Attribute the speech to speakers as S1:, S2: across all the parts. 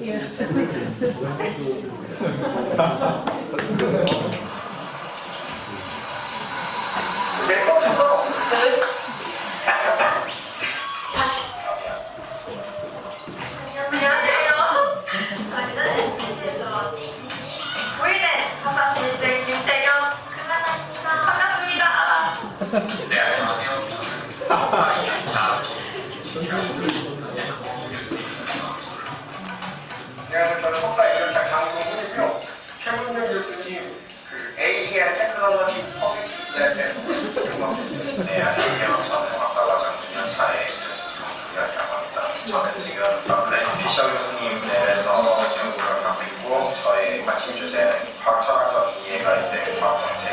S1: 다시. 안녕하세요. 저희는 SBS에서 9일째 박사신생 김채경 반갑습니다.
S2: 네, 안녕하세요.
S3: 안녕하세요. 저는 석사 1년차 강동훈이고요. 최문영 교수님 AGN 테크놀로지 퍼블릭 랩에서 근무하고
S2: 네, 안녕하세요. 저는 박사과정 2년차의 정준이라고 합니다. 저는 지금 피셔 교수님 랩에서 연구를 하고 있고, 저의 관심 주제는 과학철학적 이해가 이제 과학정책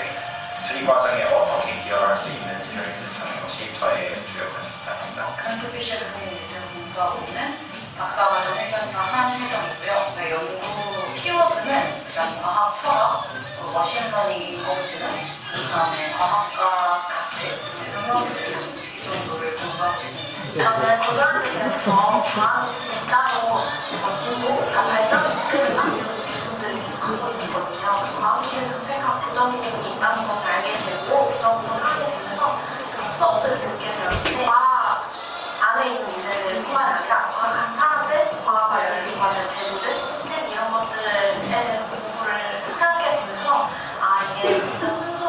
S2: 수리 과정에 어떻게 기여할 수 있는지를 찾는 것이 저의 주요 관심사입니다.
S4: 컴퓨피셜 분야에서 공부하고 있는 박사과정 1년차 한혜정이고요. 저희 연구 키워드는 일단 과학 철학, 머신러닝 인공지능, 그다음에 과학과 가치, 응용주의 이 정도를 공부하고 있습니다.
S1: 저는 고등학교에서 과학기술 따로 거치고 발전시키는 부분들을 하고 있거든요. 과학기술 정책학 부정책이 있다는 것을 알게 되고 부정책을 하게 되면서 수업들을 듣게 되었는데 과학 안에 있는 문제를 뿐만 아니라 과학한 사람들, 과학과 연구하는 제도들, 시스템 이런 것들에 대해서 공부를 하게 되면서 이게 진짜 순수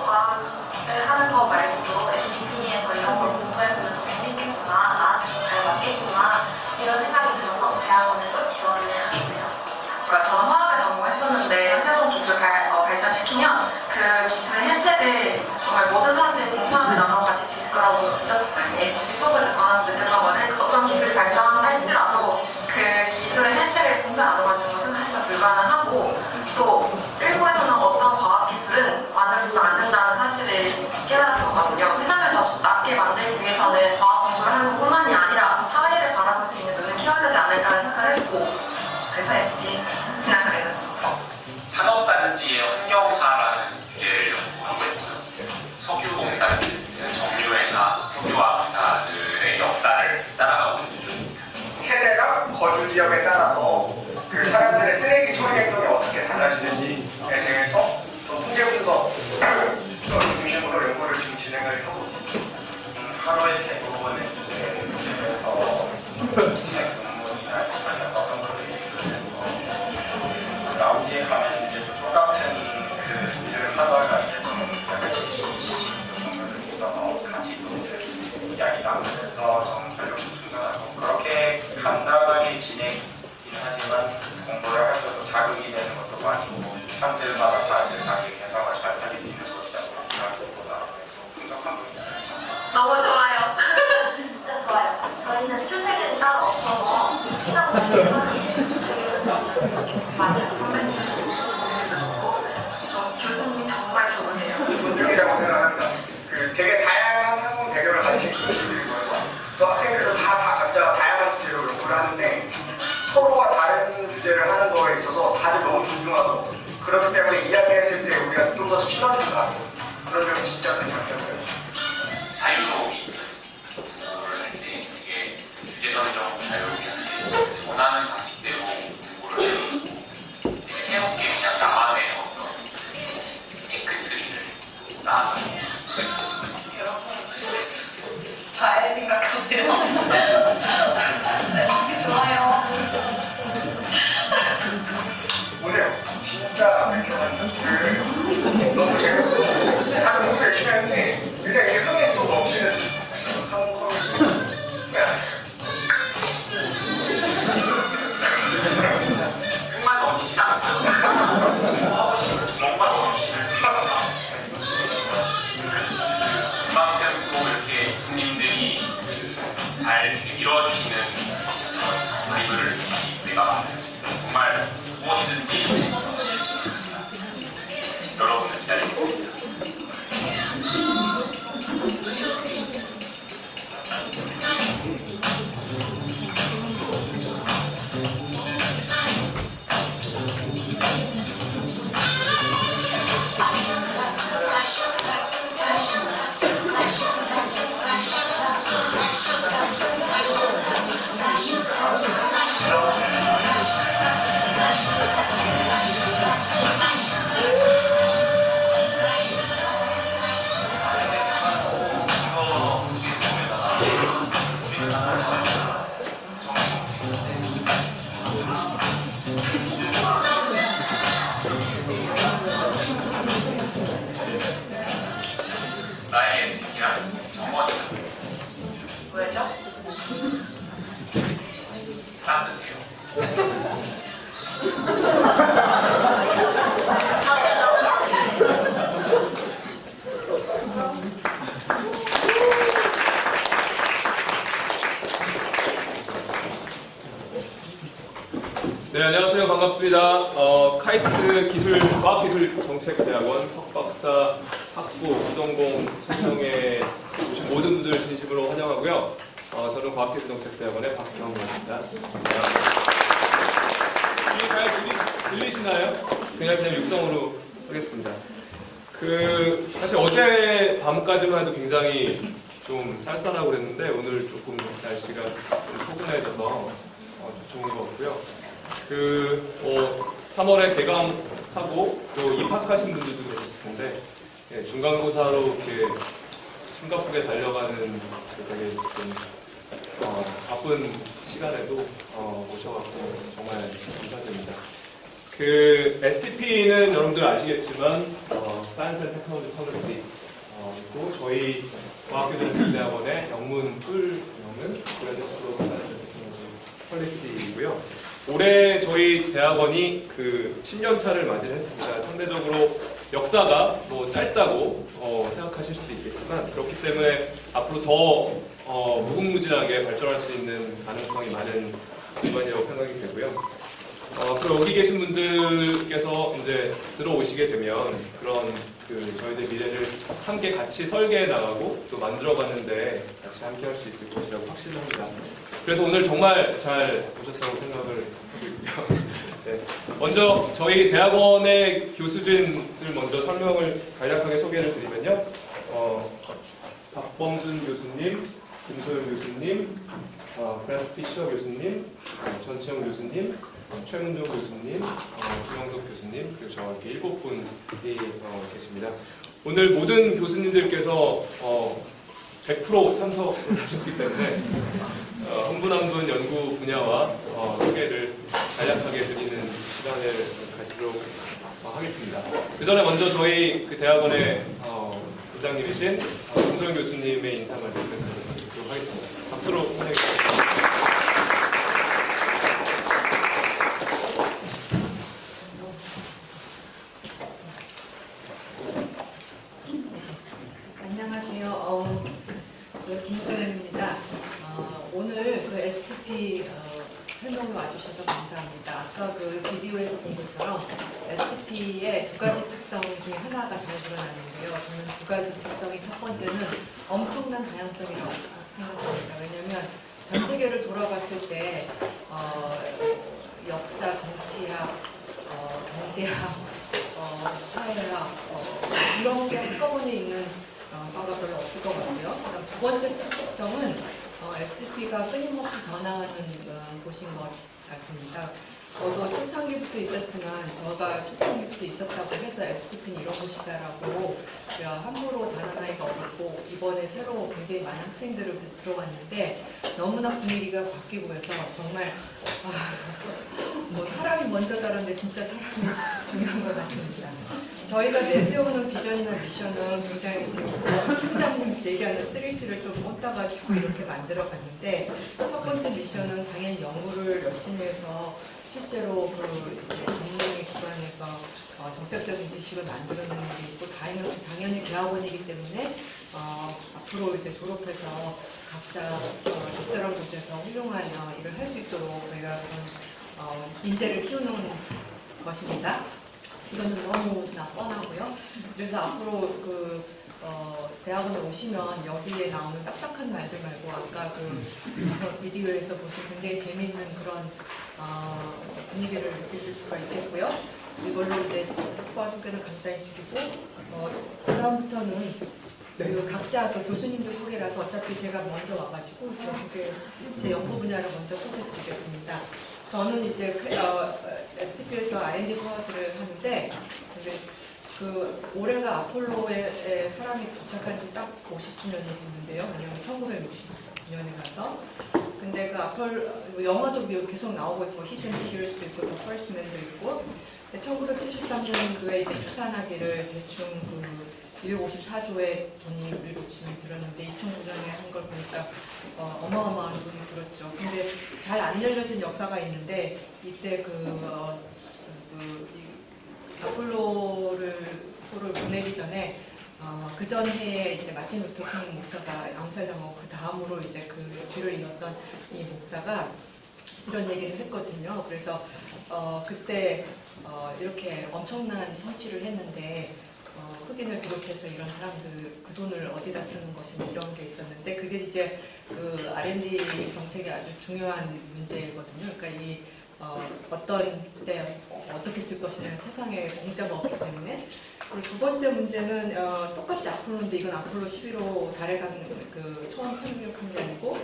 S1: 과학을 하는 거 말고도 SBP에서 이런 걸 공부해보면서 재밌겠구나, 나한테 잘 맞겠구나 이런 생각이 들어서 대학원에도 지원을 하게 되었습니다.
S4: 그러니까 저는 화학을 전공했었는데 새로운 기술을 발전시키면 그 기술의 혜택을 정말 모든 사람들이 공평하게 나눠 가질 수 있을 거라고 믿었었어요. 이 수업을 듣고 듣는 어떤 기술이 발전할지라도 그 기술의 혜택을 공평 나눠가지는 것은 사실은 불가능하고, 또 일부에서는 어떤 과학 기술은 만들지도 않는다는 사실을 깨달았었거든요. 세상을 더 낫게 만들기 위해서는 과학 공부를 하는 것뿐만이 아니라 사회를 바라볼 수 있는 눈을 키워야 되지 않을까라는 생각을 했고, 그래서 이렇게 진학을 해봤습니다.
S2: 산업단지의 환경사라는 주제를 연구하고 있고요. 석유공사는 정유회사, 석유화공사들의 역사를 따라가고 있는 중입니다.
S3: 세대가 거주 지역에 따라서 그 사람들의 쓰레기 처리 행동이 어떻게 달라지는지에 대해서 통계 분석 중심으로 연구를 지금 진행을 하고 있습니다.
S2: 하루의 대부분은 이제 교실에서 책 논문이나 시간에 썼던 글을 읽으면서 나머지에 가면 이제 또 똑같은 그 일을 하다가 이제 좀 약간 지식 부분들이 있어서 같이 또 이제 이야기 나누면서 점수를 충전하고 그렇게 간단하게 진행이긴 하지만 공부를 할수록 자극이 되는 것도 많이 있고 사람들마다 다 이제 자기 개성을 잘 살릴 수 있는 것이라고 생각보다 풍족한 분이다.
S1: 너무 좋아요. 진짜 좋아요. 저희는 출퇴근이 따로 없어서 시간 맞아요.
S4: 교수님 정말 좋으세요.
S3: 존중이라고 생각합니다. 그 되게 다양한 학문 배경을 가진 교수들이 모여서 또 학생들도 다 각자 다양한 주제로 연구를 하는데 서로가 다른 주제를 하는 거에 있어서 다들 너무 존중하고 그렇기 때문에 이야기했을 때 우리가 좀 더 시너지가 그런 점이 진짜 되게 장점이에요.
S2: 자유로움이 있어요. 뭐든지 이게 주제선정 자유롭게 하는데 원하는 방식대로 공부를 해도 되게 새롭게 그냥 나만의 어떤 테크트리를 쌓아가는
S4: 잘 생각하세요. 좋아요.
S3: 오세요. 진짜 너무 재밌고 다들 너무 열심히 하는데 일단 이게 흥에 또 넘치는 한국 커뮤니티
S2: 정말 넘치지 않아요. 하고 싶은 뭔가 넘치는 그만큼 또 이렇게 국민들이 잘 이루어주시는 그런 라이브를 내가 만든 정말 무엇이든지 여러분을 기다리고 있습니다. 싸드세요.
S5: 네, 안녕하세요. 반갑습니다. 카이스트 과학기술정책대학원 석박사 학부 부전공 수능에 오신 모든 분들 진심으로 환영하고요. 저는 과학기술정책대학원의 박경호입니다. 이게 잘 들리시나요? 그냥 육성으로 하겠습니다. 사실 어제 밤까지만 해도 굉장히 좀 쌀쌀하고 그랬는데 오늘 조금 날씨가 좀 포근해져서 좋은 것 같고요. 3월에 개강하고 또 입학하신 분들도 계실 텐데 중간고사로 이렇게 심각하게 달려가는 되게 좀 바쁜 시간에도 오셔갖고 정말 감사드립니다. STP는 여러분들 아시겠지만 사이언스 앤 테크놀로지 폴리시 있고 저희 과학기술정책대학원의 영문 꿀명은 그레드스쿨 오브 사이언스 앤 테크놀로지 폴리시이고요. 올해 저희 대학원이 10년차를 맞이했습니다. 상대적으로 역사가 짧다고 생각하실 수도 있겠지만 그렇기 때문에 앞으로 더 무궁무진하게 발전할 수 있는 가능성이 많은 기관이라고 생각이 되고요. 앞으로 여기 계신 분들께서 이제 들어오시게 되면 그런 저희들 미래를 함께 같이 설계해 나가고 또 만들어가는데 같이 함께 할 수 있을 것이라고 확신합니다. 그래서 오늘 정말 잘 오셨다고 생각을 하고 있고요. 네. 먼저 저희 대학원의 교수진을 먼저 설명을 간략하게 소개를 드리면요. 박범준 교수님, 김소연 교수님, 브래드 피셔 교수님, 전치영 교수님, 최문종 교수님, 김영석 교수님, 그리고 저와 이렇게 7분이 계십니다. 오늘 모든 교수님들께서 100% 참석을 하셨기 때문에 한 분 한 분 연구 분야와 소개를 간략하게 드리는 시간을 가지도록 하겠습니다. 그 전에 먼저 저희 대학원의 부장님이신 김소영 교수님의 인사 말씀을 드리도록 하겠습니다. 박수로 환영해 주시겠습니다.
S6: 안녕하세요. 김소연입니다. 오늘 STP 설명을 와주셔서 감사합니다. 아까 비디오에서 본 것처럼 STP의 두 가지 특성 중에 하나가 잘 드러나는데요. 저는 두 가지 특성이 첫 번째는 엄청난 다양성이라고 생각합니다. 왜냐하면 전 세계를 돌아봤을 때 역사, 정치학, 경제학, 사회학 이런 게 한꺼번에 있는 바가 별로 없을 것 같고요. 그다음 두 번째 특성은 STP가 끊임없이 변화하는 곳인 것 같습니다. 저도 초창기부터 있었지만 저가 초창기부터 있었다고 해서 STP는 이런 곳이다라고 함부로 단언하기가 어렵고 이번에 새로 굉장히 많은 학생들을 들어왔는데 너무나 분위기가 바뀌고 해서 정말 뭐 사람이 먼저 다른데 진짜 사람이 중요한 것 같습니다. 저희가 내세우는 비전이나 미션은 굉장히 지금 팀장님 얘기하는 3C를 좀 뻗다가지고 이렇게 만들어갔는데 첫 번째 미션은 당연히 연구를 열심히 해서 실제로 전문의 기관에서 정책적인 지식을 만들어내는 게 있고 당연히 대학원이기 때문에 앞으로 이제 졸업해서 각자 적절한 곳에서 훌륭한 일을 할 수 있도록 저희가 인재를 키우는 것입니다. 이거는 너무나 뻔하고요. 그래서 앞으로 대학원에 오시면 여기에 나오는 딱딱한 말들 말고 아까 비디오에서 보신 굉장히 재미있는 그런 분위기를 느끼실 수가 있겠고요. 이걸로 이제 특과 소개를 간단히 드리고 그다음부터는 각자 교수님들 소개라서 어차피 제가 먼저 와가지고 제 연구 분야를 먼저 소개드리겠습니다. 저는 이제 STP에서 R&D 코어스를 하는데 올해가 아폴로에 사람이 도착한 지 딱 50주년이 됐는데요. 왜냐면 1969년에 가서. 근데 영화도 계속 나오고 있고, 히든 키얼스도 있고, 더 퍼스트맨도 있고, 1973년도에 이제 추산하기를 대충 254조의 돈이 우리로 치면 들었는데 2009년에 한 걸 보니까 어마어마한 돈이 들었죠. 근데 잘 안 열려진 역사가 있는데 이때 아폴로를 보내기 전에 그 전 해에 이제 마틴 루터 킹 목사가 암살당하고 그 다음으로 이제 그 뒤를 이었던 이 목사가 이런 얘기를 했거든요. 그래서 그때 이렇게 엄청난 성취를 했는데 흑인을 비롯해서 이런 사람들 그 돈을 어디다 쓰는 것이냐 이런 게 있었는데 그게 이제 그 R&D 정책의 아주 중요한 문제거든요. 그러니까 이 어떤 때 어떻게 쓸 것이냐는 세상에 공짜가 없기 때문에. 그리고 두 번째 문제는 똑같이 아폴로인데 이건 아폴로 11호 달에 간 그 처음 착륙한 게 아니고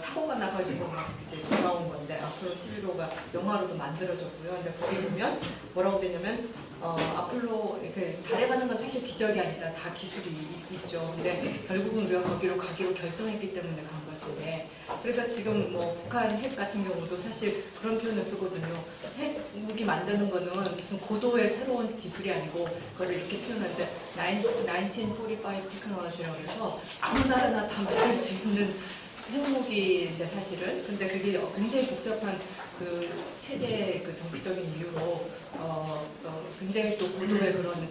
S6: 사고가 나가지고 막 이제 돌아온 건데 아폴로 11호가 영화로도 만들어졌고요. 근데 거기 보면 뭐라고 되냐면 아폴로 이렇게 달에 가는 건 사실 기적이 아니다. 다 기술이 있죠. 근데 결국은 우리가 거기로 가기로 결정했기 때문에 간 것인데 그래서 지금 뭐 북한 핵 같은 경우도 사실 그런 표현을 쓰거든요. 핵 무기 만드는 거는 무슨 고도의 새로운 기술이 아니고 그걸 이렇게 표현하는데 1945 테크놀로지라고 해서 아무 나라나 다 만들 수 있는 핵무기인데 사실은 근데 그게 굉장히 복잡한 그 체제 그 정치적인 이유로 굉장히 또 고도의 그런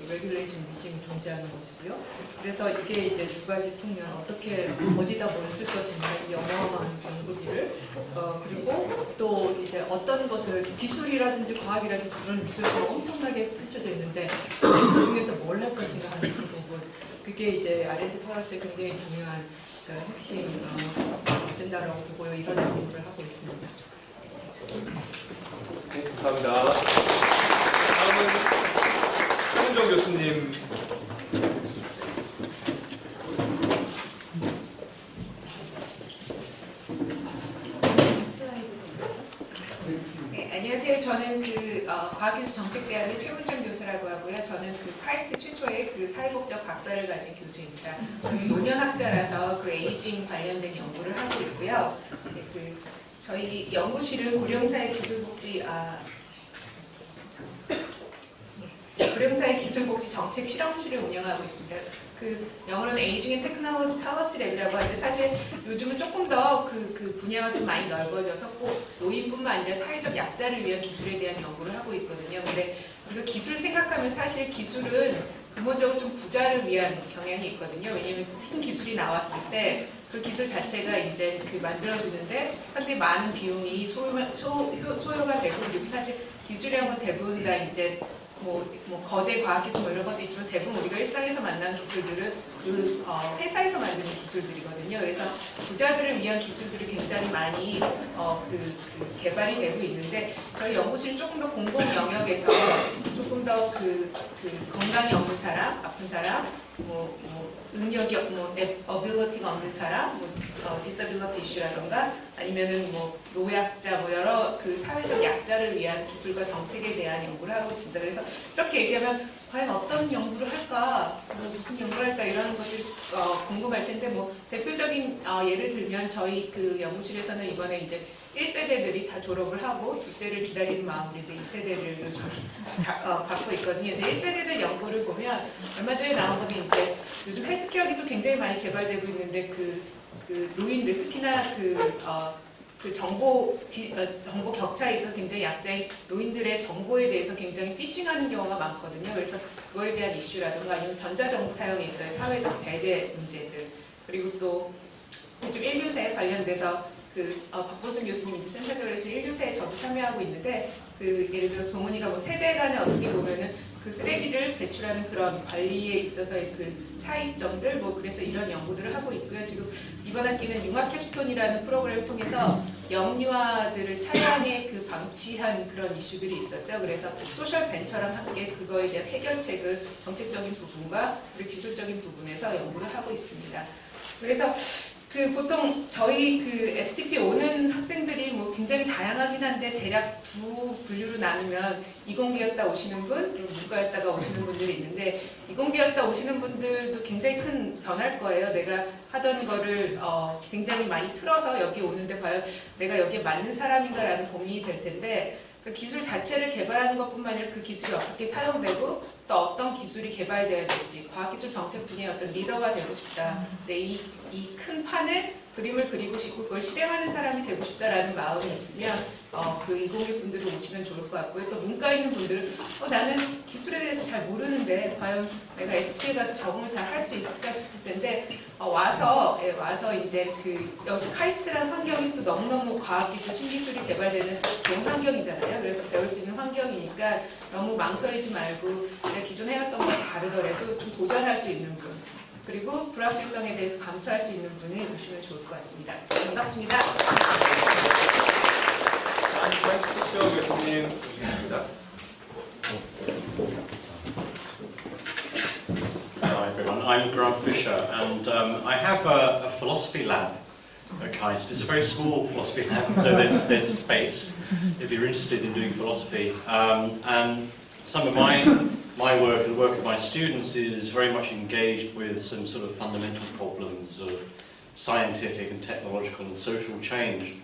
S6: 레귤레이션 위즘이 존재하는 것이고요. 그래서 이게 이제 두 가지 측면 어떻게 어디다 뭘 쓸 것이냐 이 어마어마한 연구비를 그리고 또 이제 어떤 것을 기술이라든지 과학이라든지 그런 미술이 엄청나게 펼쳐져 있는데 그 중에서 뭘 할 것인가 하는 그 부분 그게 이제 R&D 프로세스의 굉장히 중요한 핵심 된다라고 보고요. 이런 연구를 하고 있습니다.
S5: 네, 감사합니다. 다음은 최은정 교수님.
S7: 네, 안녕하세요. 저는 과학기술 정책대학의 최은정 교수라고 하고요. 저는 카이스트 최초의 사회복적 박사를 가진 교수입니다. 저는 노년학자라서 에이징 관련된 연구를 하고 있고요. 네, 저희 연구실은 고령사회 기술복지 정책 실험실을 운영하고 있습니다. 영어로는 에이징 앤 테크놀로지 팔러시 랩이라고 하는데 사실 요즘은 조금 더 그 분야가 좀 많이 넓어져서 꼭 노인뿐만 아니라 사회적 약자를 위한 기술에 대한 연구를 하고 있거든요. 근데 우리가 기술 생각하면 사실 기술은 근본적으로 좀 부자를 위한 경향이 있거든요. 왜냐하면 신기술이 나왔을 때 그 기술 자체가 이제 만들어지는데 상당히 많은 비용이 소요가 되고 그리고 사실 기술이란 건 대부분 다 이제 거대 과학기술 이런 것도 있지만 대부분 우리가 일상에서 만나는 기술들은 회사에서 만드는 기술들이거든요. 그래서 부자들을 위한 기술들이 굉장히 많이 개발이 되고 있는데 저희 연구실은 조금 더 공공 영역에서 조금 더 건강이 없는 사람, 아픈 사람, 능력이 어빌리티가 없는 사람, 디서빌리티 이슈라던가 아니면은 노약자 여러 사회적 약자를 위한 기술과 정책에 대한 연구를 하고 있습니다. 그래서 이렇게 얘기하면 과연 어떤 연구를 할까, 무슨 연구를 할까 이런 것이 궁금할 텐데 대표적인 예를 들면 저희 연구실에서는 이번에 이제 1세대들이 다 졸업을 하고 둘째를 기다리는 마음으로 이제 2세대를 받고 있거든요. 근데 1세대들 연구를 보면 얼마 전에 나온 거는 이제 요즘 헬스케어 기술 굉장히 많이 개발되고 있는데 노인들 특히나 정보 격차에 있어서 굉장히 약자인 노인들의 정보에 대해서 굉장히 피싱하는 경우가 많거든요. 그래서 그거에 대한 이슈라든가 아니면 전자정보 사용에 있어요. 사회적 배제 문제들. 그리고 또 요즘 1교세에 관련돼서 박보준 교수님 이제 센터적으로서 1교세에 저도 참여하고 있는데 예를 들어 송은이가 세대 간에 어떻게 보면은 쓰레기를 배출하는 그런 관리에 있어서의 차이점들 그래서 이런 연구들을 하고 있고요. 지금 이번 학기는 융합 캡스톤이라는 프로그램을 통해서 영유아들을 차량에 방치한 그런 이슈들이 있었죠. 그래서 소셜 벤처랑 함께 그거에 대한 해결책을 정책적인 부분과 그리고 기술적인 부분에서 연구를 하고 있습니다. 그래서 보통 저희 STP 오는 학생들이 굉장히 다양하긴 한데 대략 두 분류로 나누면 이공계였다 오시는 분, 그리고 문과였다가 오시는 분들이 있는데 이공계였다 오시는 분들도 굉장히 큰 변할 거예요. 내가 하던 거를 굉장히 많이 틀어서 여기 오는데 과연 내가 여기에 맞는 사람인가라는 고민이 될 텐데 그 기술 자체를 개발하는 것뿐만 아니라 그 기술이 어떻게 사용되고 또 어떤 기술이 개발되어야 될지 과학기술 정책 분야의 어떤 리더가 되고 싶다. 네, 이 큰 판을 그림을 그리고 싶고 그걸 실행하는 사람이 되고 싶다라는 마음이 있으면 그 20기 분들을 오시면 좋을 것 같고요. 또 문과 있는 분들은 나는 기술에 대해서 잘 모르는데 과연 내가 ST에 가서 적응을 잘 할 수 있을까 싶을 텐데 와서 이제 그 여기 카이스트라는 환경이 또 너무너무 과학기술, 신기술이 개발되는 좋은 환경이잖아요. 그래서 배울 수 있는 환경이니까 너무 망설이지 말고 내가 기존 해왔던 거랑 다르더라도 좀 도전할 수 있는 분 그리고 불확실성에 대해서 감수할 수 있는 분을 보시면 좋을 것 같습니다. 반갑습니다.
S5: 박수영 교수님 모시겠습니다.
S8: Hi everyone, I'm Grant Fisher and I have a philosophy lab at KAIST. It's a very small philosophy lab, so there's space if you're interested in doing philosophy. And some of my work and the work of my students is very much engaged with some sort of fundamental problems of scientific and technological and social change.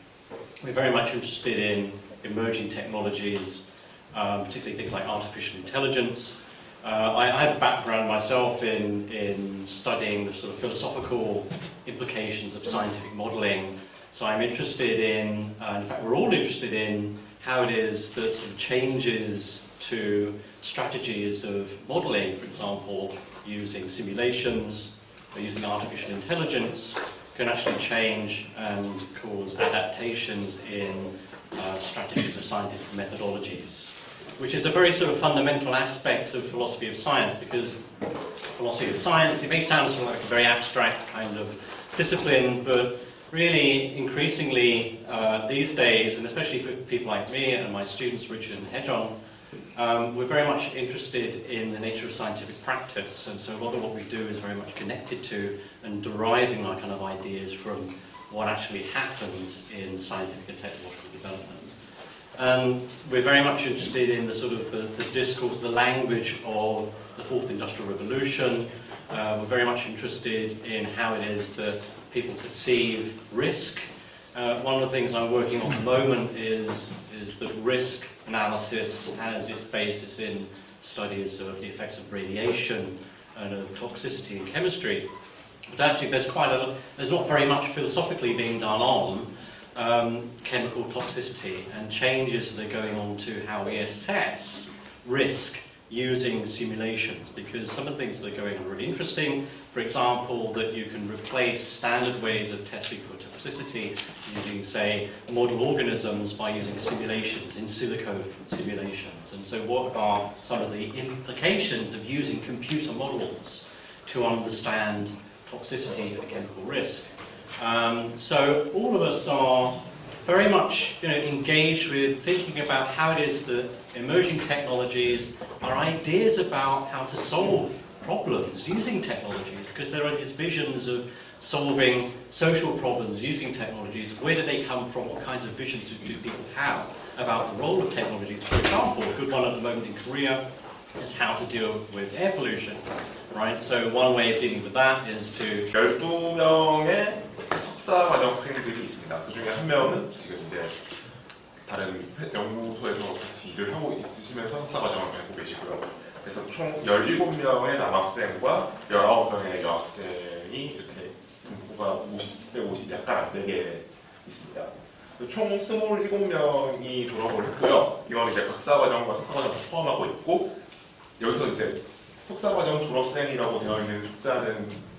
S8: We're very much interested in emerging technologies, particularly things like artificial intelligence. I have a background myself in studying the sort of philosophical implications of scientific modelling, so I'm interested in fact we're all interested in how it is that sort of changes to strategies of modelling, for example, using simulations or using artificial intelligence, can actually change and cause adaptations in strategies of scientific methodologies, which is a very sort of fundamental aspect of philosophy of science, because philosophy of science, it may sound sort of like a very abstract kind of discipline, but really increasingly these days, and especially for people like me and my students Richard and Hedron, we're very much interested in the nature of scientific practice, and so a lot of what we do is very much connected to and deriving our kind of ideas from what actually happens in scientific and technological development. And we're very much interested in the sort of the discourse, the language of the Fourth Industrial Revolution. We're very much interested in how it is that people perceive risk. One of the things I'm working on at the moment is that risk analysis has its basis in studies of the effects of radiation and of toxicity in chemistry. But actually there's not very much philosophically being done on chemical toxicity and changes that are going on to how we assess risk using simulations, because some of the things that are going on are really interesting. For example, that you can replace standard ways of testing for toxicity using, say, model organisms by using simulations, in silico simulations. And so what are some of the implications of using computer models to understand toxicity and chemical risk? So all of us are very much engaged with thinking about how it is that emerging technologies are ideas about how to solve problems using technologies, because there are these visions of solving social problems using technologies. Where do they come from? What kinds of visions do people have about the role of technologies? For example, a good one at the moment in Korea is how to deal with air pollution, right? So one way of dealing with that is to
S9: 12명의 석사 과정 학생들이 있습니다. 그 중에 한 명은 지금 이제 다른 연구소에서 같이 일을 하고 있으시면서 석사 과정을 갖고 계시고요. 그래서 총 17명의 남학생과 19명의 여학생이 이렇게 분포가 50대 50 약간 안 되게 있습니다. 총 27명이 졸업을 했고요. 이건 이제 박사과정과 석사과정을 포함하고 있고, 여기서 이제 석사과정 졸업생이라고 되어 있는 숫자는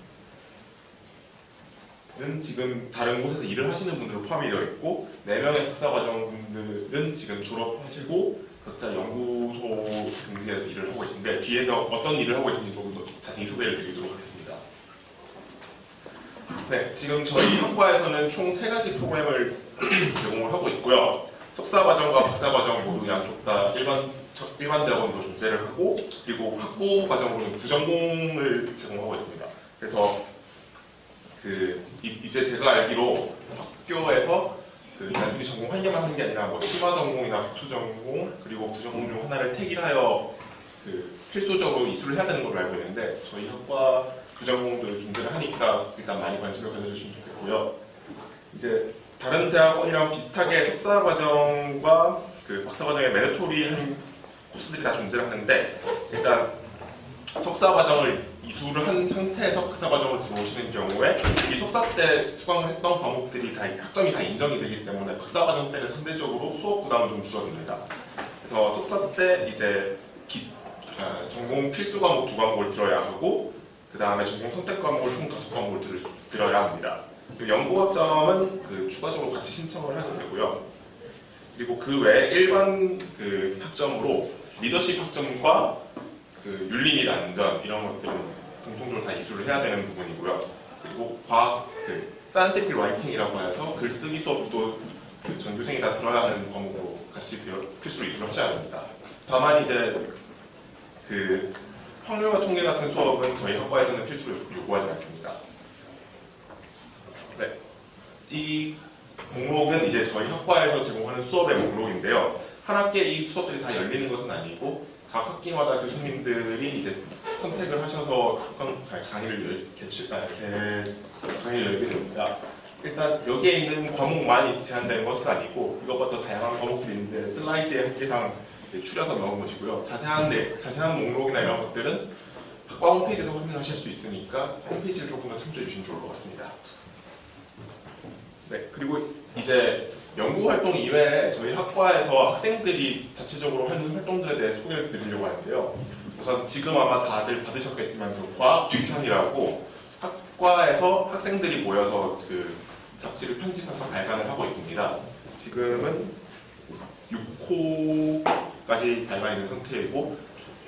S9: 지금 다른 곳에서 일을 하시는 분들 포함이 되어 있고, 4명의 박사과정 분들은 지금 졸업하시고 각자 연구소 등지에서 일을 하고 계신데, 뒤에서 어떤 일을 하고 계신지 조금 더 자세히 소개를 드리도록 하겠습니다. 네, 지금 저희 학과에서는 총 3가지 프로그램을 제공을 하고 있고요. 석사과정과 박사과정 모두 양쪽 다 일반 대학원으로 존재를 하고, 그리고 학부 과정으로는 부전공을 제공하고 있습니다. 그래서 이제 제가 알기로 학교에서 단순히 전공 한 개만 하는 게 아니라 뭐 심화 전공이나 국수 전공 그리고 부전공 중 하나를 택일하여 필수적으로 이수를 해야 되는 걸로 알고 있는데, 저희 학과 부전공도 존재를 하니까 일단 많이 관심을 가져주시면 좋겠고요. 이제 다른 대학원이랑 비슷하게 석사 과정과 그 박사과정에 매너토리한 코스들이 다 존재하는데 일단 석사과정을 이수를 한 상태에서 박사과정으로 들어오시는 경우에 이 석사 때 수강을 했던 과목들이 다 학점이 다 인정이 되기 때문에 박사과정 때는 상대적으로 수업 부담은 좀 줄어듭니다. 그래서 석사 때 이제 전공 필수 과목 2과목을 들어야 하고 그 다음에 전공 선택 과목을 총 5과목을 들어야 합니다. 그리고 연구학점은 그 추가적으로 같이 신청을 하게 되고요. 그리고 그 외에 일반 그 학점으로 리더십 학점과 그 윤리 및 안전 이런 것들은 공통적으로 다 이수를 해야 되는 부분이고요. 그리고 과학 그 사이언티픽 라이팅이라고 해서 글쓰기 수업도 그 전교생이 다 들어야 하는 과목으로 같이 필수로 이수를 하셔야 됩니다. 다만 이제 그 확률과 통계 같은 수업은 저희 학과에서는 필수로 요구하지 않습니다. 네, 이 목록은 이제 저희 학과에서 제공하는 수업의 목록인데요. 한 학기에 이 수업들이 다 열리는 것은 아니고 각 학기마다 교수님들이 이제 선택을 하셔서 강의를 열게 됩니다. 일단 여기에 있는 과목만 제한되는 것은 아니고 이것보다 더 다양한 과목들이 있는데 슬라이드에 한개상 추려서 넣은 것이고요. 자세한 목록이나 이런 것들은 학과 홈페이지에서 확인하실 수 있으니까 홈페이지를 조금 더 참조해 주시면 좋을 것 같습니다. 네, 그리고 이제 연구활동 이외에 저희 학과에서 학생들이 자체적으로 하는 활동들에 대해 소개를 드리려고 하는데요. 우선 지금 아마 다들 받으셨겠지만 그 과학 뒷편이라고 학과에서 학생들이 모여서 그 잡지를 편집해서 발간을 하고 있습니다. 지금은 6호까지 발간이 된 상태이고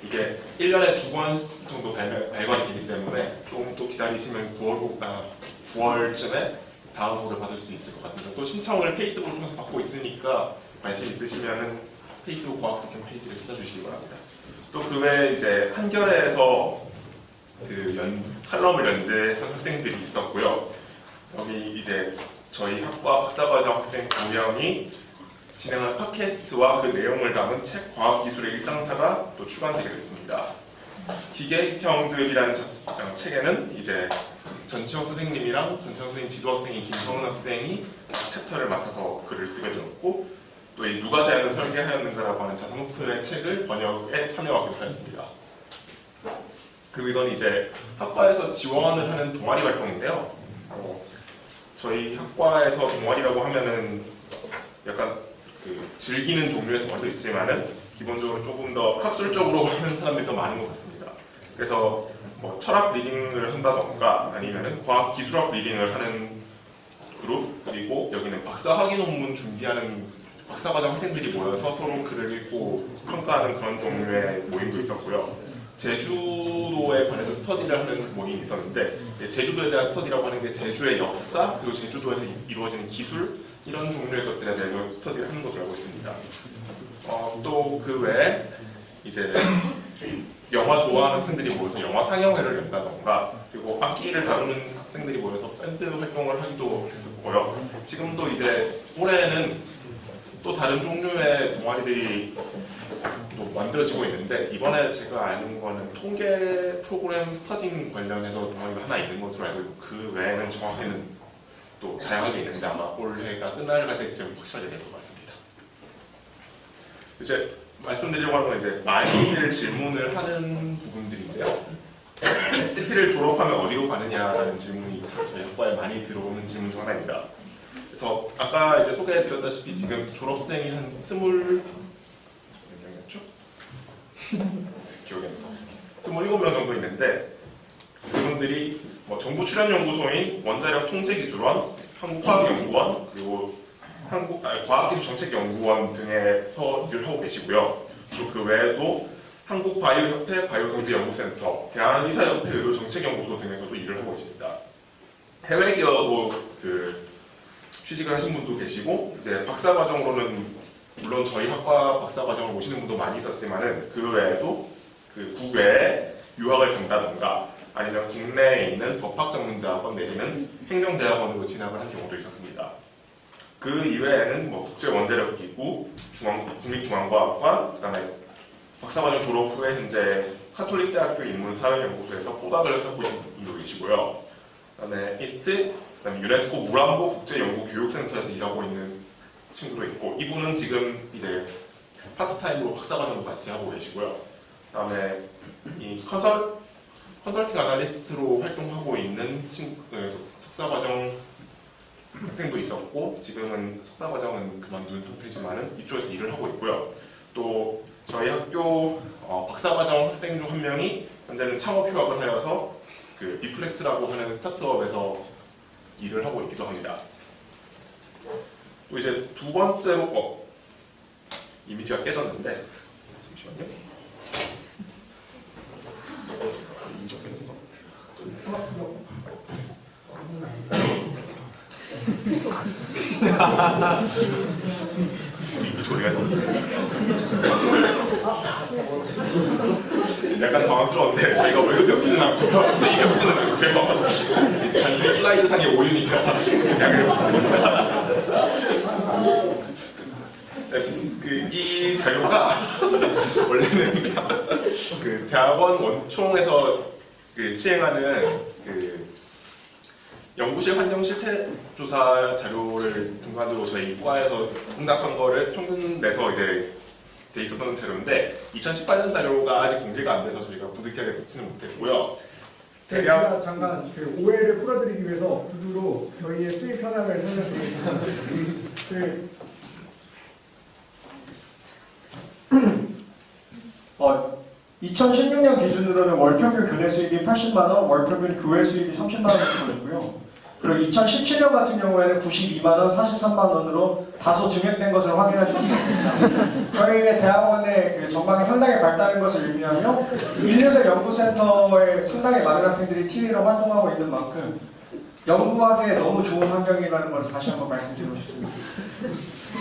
S9: 이게 1년에 2번 정도 발간이 되기 때문에 조금 또 기다리시면 9월쯤에 다음 호를 받을 수 있을 것 같습니다. 또 신청을 페이스북을 통해서 받고 있으니까 관심 있으시면은 페이스북 과학특현 페이지를 찾아주시기 바랍니다. 또 그 외에 이제 한겨레에서 그 칼럼을 연재한 학생들이 있었고요. 여기 이제 저희 학과 박사과정 학생 2명이 진행한 팟캐스트와 그 내용을 담은 책 과학기술의 일상사가 또 출간되게 됐습니다. 기계평들이라는 책에는 이제 전치영 선생님이랑 전치영 선생님 지도학생인 김성은 학생이 챕터를 맡아서 글을 쓰게 되었고 또 이 누가 자연을 설계하였는가라고 하는 자성프의 책을 번역에 참여하기도 하였습니다. 그리고 이건 이제 학과에서 지원을 하는 동아리 활동인데요. 저희 학과에서 동아리라고 하면은 약간 그 즐기는 종류의 동아리도 있지만은 기본적으로 조금 더 학술적으로 하는 사람들이 더 많은 것 같습니다. 그래서 뭐 철학 리딩을 한다던가 아니면은 과학 기술학 리딩을 하는 그룹, 그리고 여기는 박사 학위 논문 준비하는 박사과정 학생들이 모여서 서로 글을 읽고 평가하는 그런 종류의 모임도 있었고요. 제주도에 관해서 스터디를 하는 모임이 있었는데 제주도에 대한 스터디라고 하는 게 제주의 역사 그리고 제주도에서 이루어지는 기술 이런 종류의 것들에 대해서 스터디를 하는 것으로 알고 있습니다. 또 그 외에 이제 영화 좋아하는 학생들이 모여서 영화 상영회를 연다던가 그리고 악기를 다루는 학생들이 모여서 밴드 활동을 하기도 했었고요. 지금도 이제 올해는 또 다른 종류의 동아리들이 또 만들어지고 있는데 이번에 제가 아는 거는 통계 프로그램 스터딩 관련해서 동아리가 하나 있는 것으로 알고 있고 그 외에는 정확히는 또 다양하게 있는데 아마 올해가 끝날 때쯤 확실하게 될 것 같습니다. 이제 말씀드리려고 하는 건 이제 많이들 질문을 하는 부분들인데요. STP를 졸업하면 어디로 가느냐라는 질문이 저희 학과에 많이 들어오는 질문 중 하나입니다. 그래서 아까 이제 소개해드렸다시피 지금 졸업생이 한 27명 정도 있는데 그분들이 뭐 정부 출연연구소인 원자력 통제기술원, 한국과학연구원 그리고 과학기술정책연구원 등에서 일을 하고 계시고요. 또 그 외에도 한국바이오협회 바이오경제연구센터, 대한의사협회 의료정책연구소 등에서도 일을 하고 있습니다. 해외 기업으로 취직을 하신 분도 계시고 이제 박사과정으로는 물론 저희 학과 박사과정을 오시는 분도 많이 있었지만은 그 외에도 그 국외에 유학을 간다던가 아니면 국내에 있는 법학전문대학원 내지는 행정대학원으로 진학을 한 경우도 있었습니다. 그 이외에는 뭐 국제원자력기구, 국립중앙과학관, 그다음에 박사과정 졸업 후에 현재 카톨릭대학교 인문사회연구소에서 포닥을 하고 있는 분도 계시고요. 그다음에 이스트, 그다음에 유네스코 무람보 국제연구교육센터에서 일하고 있는 친구도 있고 이분은 지금 이제 파트타임으로 박사과정도 같이 하고 계시고요. 그다음에 이 컨설팅 아날리스트로 활동하고 있는 석사과정 학생도 있었고 지금은 석사과정은 그만둔 상태지만은 이쪽에서 일을 하고 있고요. 또 저희 학교 박사과정 학생 중 한 명이 현재는 창업 휴학을 하여서 그 비플렉스라고 하는 스타트업에서 일을 하고 있기도 합니다. 또 이제 두 번째로 이미지가 깨졌는데 잠시만요. 이미지가 깨졌어. 이미지 어디 갔지? 약간 당황스러운데 저희가 월급 엮지는 않고요. 수익 엮지는 않고요. 단순히 슬라이드 상의 오류니까 양을 이 자료가 원래는 그 대학원 원총에서 그 시행하는 그 연구실 환경 실태 조사 자료를 등반으로 저희 과에서 응답한 거를 평균 내서 이제 돼 있었던 자료인데 2018년 자료가 아직 공개가 안 돼서 저희가 부득이하게 넣지는 못했고요.
S10: 제가 잠깐 그 오해를 풀어드리기 위해서 구두로 저희의 수익 현황을 설명드리겠습니다. 2016년 기준으로는 월평균 교내 수입이 80만 원, 월평균 교회 수입이 30만 원 정도 됐고요. 그리고 2017년 같은 경우에는 92만 원, 43만 원으로 다소 증액된 것을 확인할 수 있습니다. 저희의 대학원의 그 전망이 상당히 밝다는 것을 의미하며 인류세 연구센터에 상당히 많은 학생들이 TA로 활동하고 있는 만큼 연구하기에 너무 좋은 환경이라는 걸 다시 한번 말씀드리고 싶습니다.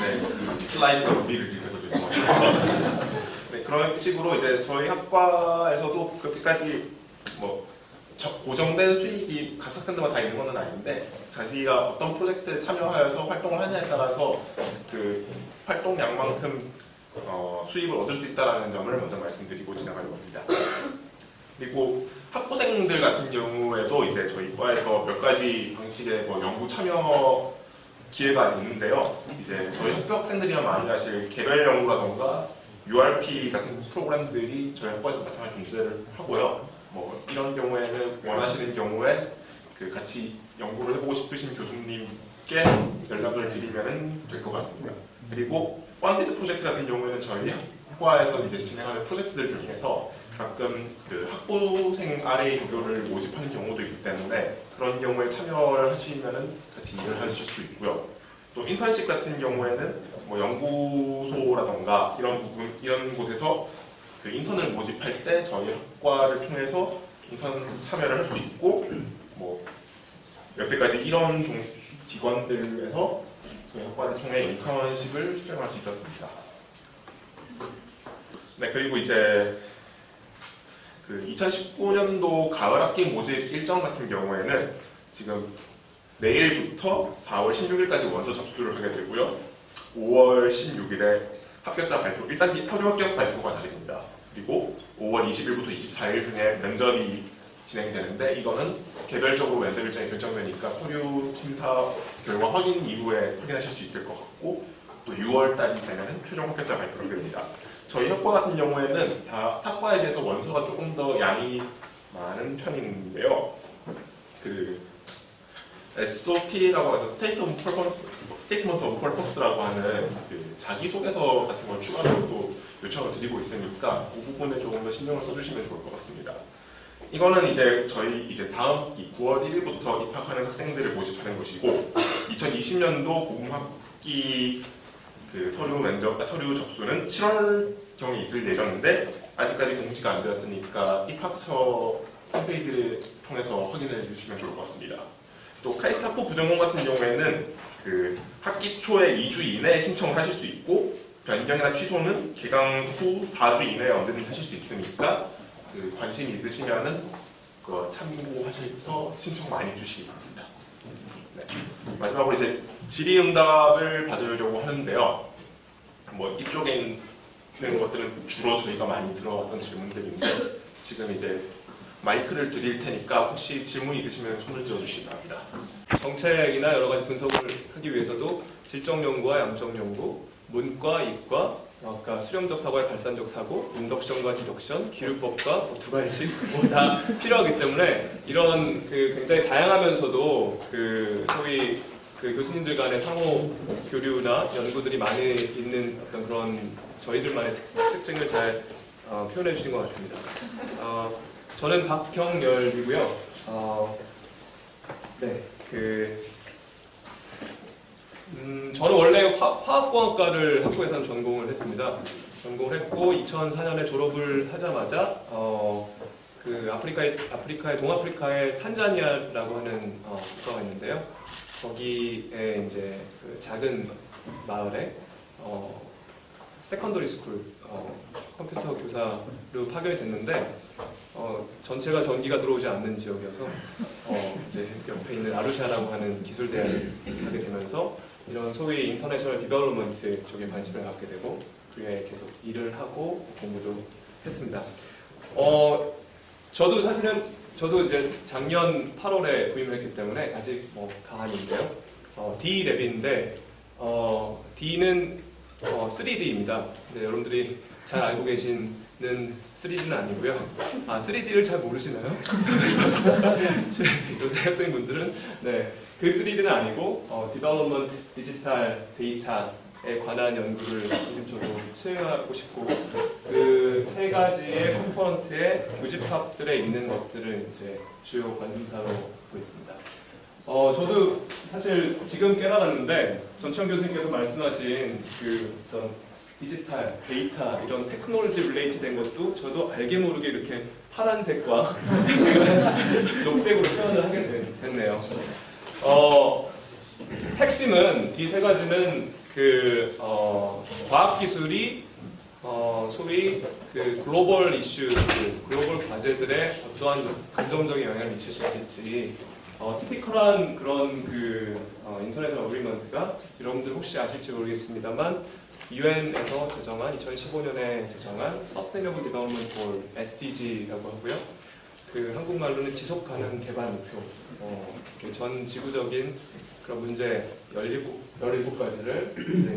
S9: 네, 그 슬라이드가 무리를 일으켜서 죄송합니다. 네, 그런 식으로 이제 저희 학과에서도 그렇게까지 뭐 고정된 수익이 각 학생들마다 다 있는 건 아닌데 자기가 어떤 프로젝트에 참여하여서 활동을 하냐에 따라서 그 활동량만큼 수입을 얻을 수 있다는 점을 먼저 말씀드리고 지나가려고 합니다. 그리고 학부생들 같은 경우에도 이제 저희 과에서 몇 가지 방식의 뭐 연구 참여 기회가 있는데요. 이제 저희 학교 학생들이랑 많이 하실 개별 연구라던가 URP 같은 프로그램들이 저희 학과에서 마찬가지 존재를 하고요. 뭐 이런 경우에는 원하시는 경우에 그 같이 연구를 해보고 싶으신 교수님께 연락을 드리면 될 것 같습니다. 그리고 펀디드 프로젝트 같은 경우에는 저희 학과에서 이제 진행하는 프로젝트들 중에서 가끔 그 학부생 RA 조교를 모집하는 경우도 있기 때문에 그런 경우에 참여를 하시면은 같이 일을 하실 수 있고요. 또 인턴십 같은 경우에는 뭐 연구소라던가 이런 곳에서 그 인턴을 모집할 때 저희 학과를 통해서 인턴 참여를 할 수 있고 뭐 여태까지 이런 기관들에서 저희 학과를 통해 인턴십을 수행할 수 있었습니다. 네, 그리고 이제 그 2019년도 가을 학기 모집 일정 같은 경우에는 지금 내일부터 4월 16일까지 먼저 접수를 하게 되고요. 5월 16일에 합격자 발표, 일단 서류 합격 발표가 나게 됩니다. 그리고 5월 20일부터 24일 중에 면접이 진행되는데 이거는 개별적으로 면접 일정이 결정되니까 서류 심사 결과 확인 이후에 확인하실 수 있을 것 같고 또 6월 달이 되면 최종 합격자 발표가 됩니다. 저희 학과 같은 경우에는 다 학과에 대해서 원서가 조금 더 양이 많은 편인데요. 그 SOP라고 해서 스테이트먼트 오브 퍼포스라고 하는 그 자기소개서 같은 걸 추가로 또 요청을 드리고 있으니까 그 부분에 조금 더 신경을 써주시면 좋을 것 같습니다. 이거는 이제 저희 이제 다음 학기 9월 1일부터 입학하는 학생들을 모집하는 것이고 2020년도 고공학기 그 서류 접수는 7월경에 있을 예정인데 아직까지 공지가 안 되었으니까 입학처 홈페이지를 통해서 확인해 주시면 좋을 것 같습니다. 또 카이스타포 부전공 같은 경우에는 그 학기 초에 2주 이내에 신청을 하실 수 있고 변경이나 취소는 개강 후 4주 이내에 언제든지 하실 수 있으니까 그 관심 있으시면은 그 참고하셔서 신청 많이 해주시기 바랍니다. 네. 마지막으로 이제 질의응답을 받으려고 하는데요. 뭐 이쪽에 있는 것들은 주로 저희가 많이 들어왔던 질문들인데 지금 이제 마이크를 드릴 테니까 혹시 질문 있으시면 손을 들어주시기 바랍니다.
S5: 정책이나 여러 가지 분석을 하기 위해서도 질적 연구와 양적 연구, 문과, 이과, 그러니까 수렴적 사고와 발산적 사고, 인덕션과 디덕션, 기류법과 두 가지씩 다 필요하기 때문에 이런 굉장히 다양하면서도 소위 교수님들 간의 상호 교류나 연구들이 많이 있는 어떤 그런 저희들만의 특징을 잘 표현해 주신 것 같습니다. 저는 박경열이고요. 네, 저는 원래 화학공학과를 학부에서는 전공을 했습니다. 전공을 했고 2004년에 졸업을 하자마자 아프리카의 동아프리카의 탄자니아라고 하는 국가가 있는데요. 거기에 이제 작은 마을에 세컨더리 스쿨 컴퓨터 교사로 파견이 됐는데 전체가 전기가 들어오지 않는 지역이어서 이제 옆에 있는 아루샤라고 하는 기술대학을 가게 되면서 이런 소위 인터내셔널 디벨롭먼트 쪽에 관심을 갖게 되고 그에 계속 일을 하고 공부도 했습니다. 저도 이제 작년 8월에 부임을 했기 때문에 아직 가한인데요. D-랩인데 D는 3D입니다. 네, 여러분들이 잘 알고 계시는 3D는 아니고요. 3D를 잘 모르시나요? 요새 학생분들은 네, 그 3D는 아니고 디벨롭먼트 디지털 데이터에 관한 연구를 저도 수행하고 싶고 그 세 가지의 컴포넌트의 교집합들에 있는 것들을 이제 주요 관심사로 하고 있습니다. 저도 사실 지금 깨달았는데 전천 교수님께서 말씀하신 어떤 디지털, 데이터 이런 테크놀로지 릴레이트된 것도 저도 알게 모르게 이렇게 파란색과 녹색으로 표현을 하게 됐네요. 핵심은 이 세 가지는 과학기술이 소위 글로벌 이슈, 글로벌 과제들의 어떠한 긍정적인 영향을 미칠 수 있을지 티피컬한 그런 인터내셔널 어그리먼트가 여러분들 혹시 아실지 모르겠습니다만 UN에서 제정한 2015년에 제정한 Sustainable Development Goal SDG라고 하고요. 한국말로는 지속가능 개발 목표, 전 지구적인 그런 문제 17가지를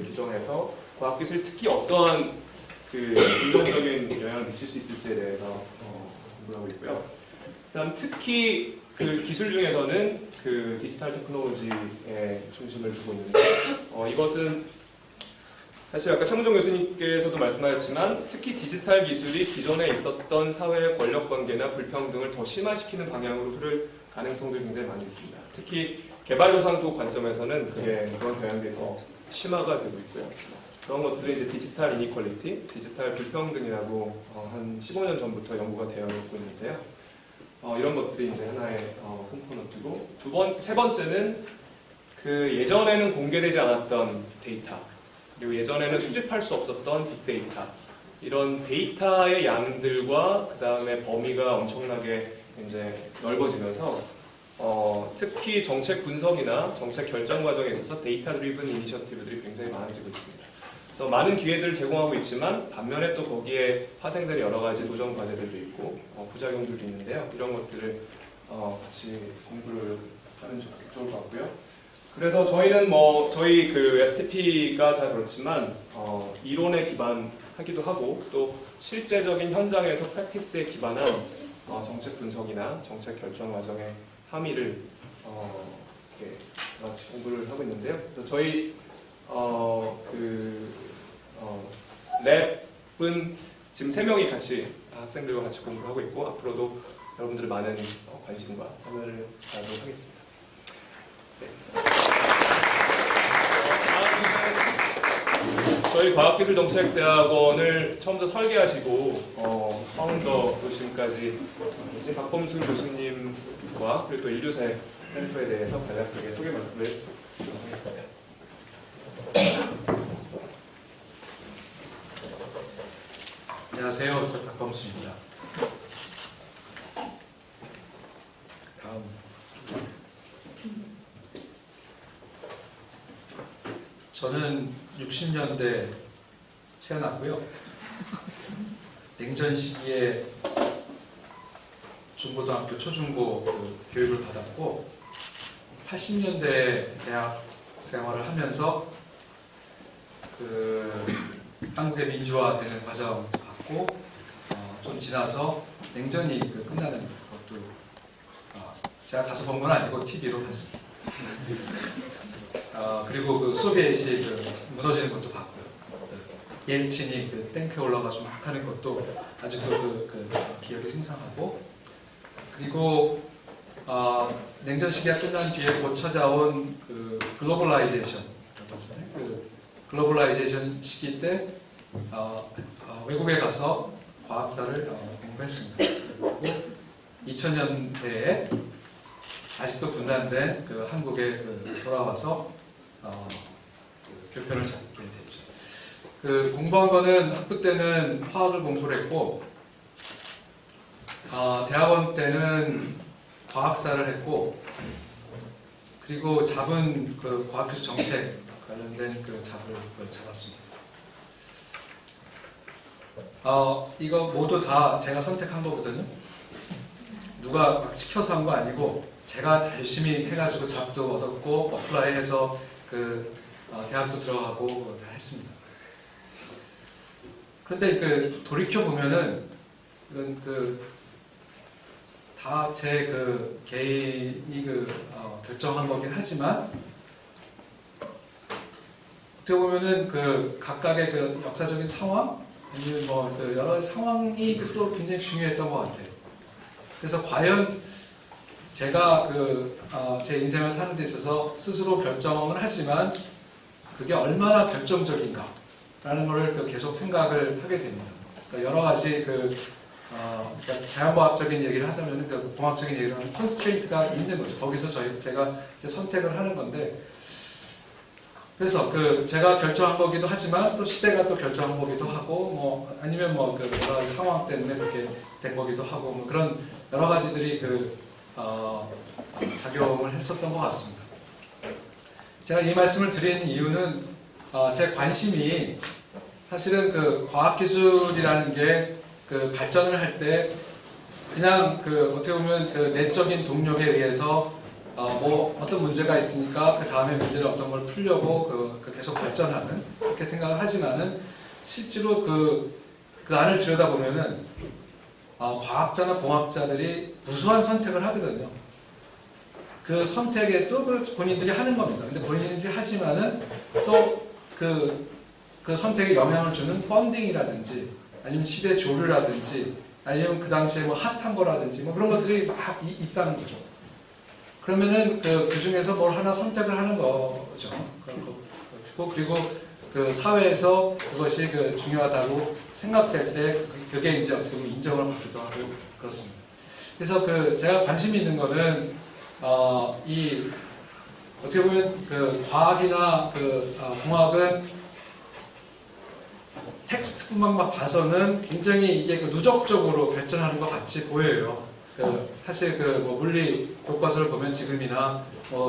S5: 규정해서 과학기술이 특히 어떠한 긍정적인 영향을 미칠 수 있을지에 대해서 공부하고 있고요. 그다음 특히 기술 중에서는 디지털 테크놀로지에 중심을 두고 있는데 이것은 사실 아까 최문정 교수님께서도 말씀하셨지만 특히 디지털 기술이 기존에 있었던 사회의 권력 관계나 불평등을 더 심화시키는 방향으로 흐를 가능성도 굉장히 많이 있습니다. 특히 개발도상국 관점에서는 그런 경향들이 더 심화가 되고 있고요. 그런 것들이 이제 디지털 이니퀄리티, 디지털 불평등이라고 한 15년 전부터 연구가 되어 오고 있는데요. 이런 것들이 이제 하나의 컴포넌트고 세 번째는 예전에는 공개되지 않았던 데이터 그리고 예전에는 수집할 수 없었던 빅데이터 이런 데이터의 양들과 그 다음에 범위가 엄청나게 이제 넓어지면서 특히 정책 분석이나 정책 결정 과정에 있어서 데이터 드리븐 이니셔티브들이 굉장히 많아지고 있습니다. 그래서 많은 기회들을 제공하고 있지만 반면에 또 거기에 파생된 여러 가지 도전 과제들도 있고 부작용들도 있는데요. 이런 것들을 같이 공부를 하면 좋을 것 같고요. 그래서 저희는 저희 STP가 다 그렇지만 이론에 기반하기도 하고 또 실제적인 현장에서 프랙티스에 기반한 정책 분석이나 정책 결정 과정의 함의를 이렇게 같이 공부를 하고 있는데요. 그래서 저희 랩은 지금 3명이 같이 학생들과 같이 공부를 하고 있고 앞으로도 여러분들의 많은 관심과 참여를 바라도록 하겠습니다. 네. 저희 과학기술정책대학원을 처음부터 설계하시고 파운더로 지금까지 계신 박범순 교수님과 그리고 또 인류세 센터에 대해서 간략하게 소개 말씀을 드리겠습니다.
S11: 안녕하세요. 저 박범수입니다. 다음. 저는 60년대 태어났고요. 냉전 시기에 중고등학교, 초중고 교육을 받았고 80년대 대학 생활을 하면서 한국의 민주화되는 과정을 봤고 좀 지나서 냉전이 끝나는 것도 제가 가서 본 건 아니고 TV로 봤습니다. 그리고 그 소비엣이 무너지는 것도 봤고요. 옐친이 탱크에 올라가서 막 하는 것도 아직도 기억이 생생하고, 그리고 냉전 시기가 끝난 뒤에 곧 찾아온 글로벌라이제이션, 글로벌라이제이션 시기 때 외국에 가서 과학사를 공부했습니다. 그리고 2000년대에 아직도 분단된 한국에 돌아와서 교편을 잡게 됐죠. 공부한 거는 학부 때는 화학을 공부를 했고, 대학원 때는 과학사를 했고, 그리고 잡은 과학기술 정책 관련된 잡을 잡았습니다. 이거 모두 다 제가 선택한 거거든요. 누가 막 시켜서 한 거 아니고 제가 열심히 해가지고 잡도 얻었고 어플라이해서 대학도 들어가고 다 했습니다. 그런데 돌이켜 보면은 이건 다 제 개인이 결정한 거긴 하지만, 어떻게 보면은 각각의 역사적인 상황 아니면 여러 가지 상황이 또 굉장히 중요했던 것 같아요. 그래서 과연 제가 제 인생을 사는 데 있어서 스스로 결정을 하지만 그게 얼마나 결정적인가라는 것을 계속 생각을 하게 됩니다. 그러니까 여러 가지 그러니까 자연과학적인 얘기를 하자면 공학적인 얘기를 하면 컨스트레인트가 있는 거죠. 거기서 제가 이제 선택을 하는 건데, 그래서 제가 결정한 거기도 하지만 또 시대가 또 결정한 거기도 하고 아니면 여러 가지 상황 때문에 그렇게 된 거기도 하고 그런 여러 가지들이 작용을 했었던 것 같습니다. 제가 이 말씀을 드린 이유는 제 관심이 사실은 과학기술이라는 게 발전을 할 때 그냥 어떻게 보면 내적인 동력에 의해서 어떤 문제가 있으니까 그 다음에 문제를 어떤 걸 풀려고 계속 발전하는, 그렇게 생각을 하지만은 실제로 그 안을 들여다보면은 과학자나 공학자들이 무수한 선택을 하거든요. 그 선택에 또 본인들이 하는 겁니다. 근데 본인들이 하지만은 또 그 선택에 영향을 주는 펀딩이라든지 아니면 시대 조류라든지 아니면 그 당시에 핫한 거라든지 그런 것들이 막 있다는 거죠. 그러면은 그 중에서 뭘 하나 선택을 하는 거죠. 그리고 사회에서 그것이 중요하다고 생각될 때 그게 이제 어떻게 보면 인정을 받기도 하고 그렇습니다. 그래서 제가 관심이 있는 거는 어떻게 보면 과학이나 공학은 텍스트만 봐서는 굉장히 이게 누적적으로 발전하는 것 같이 보여요. 사실 물리 교과서를 보면 지금이나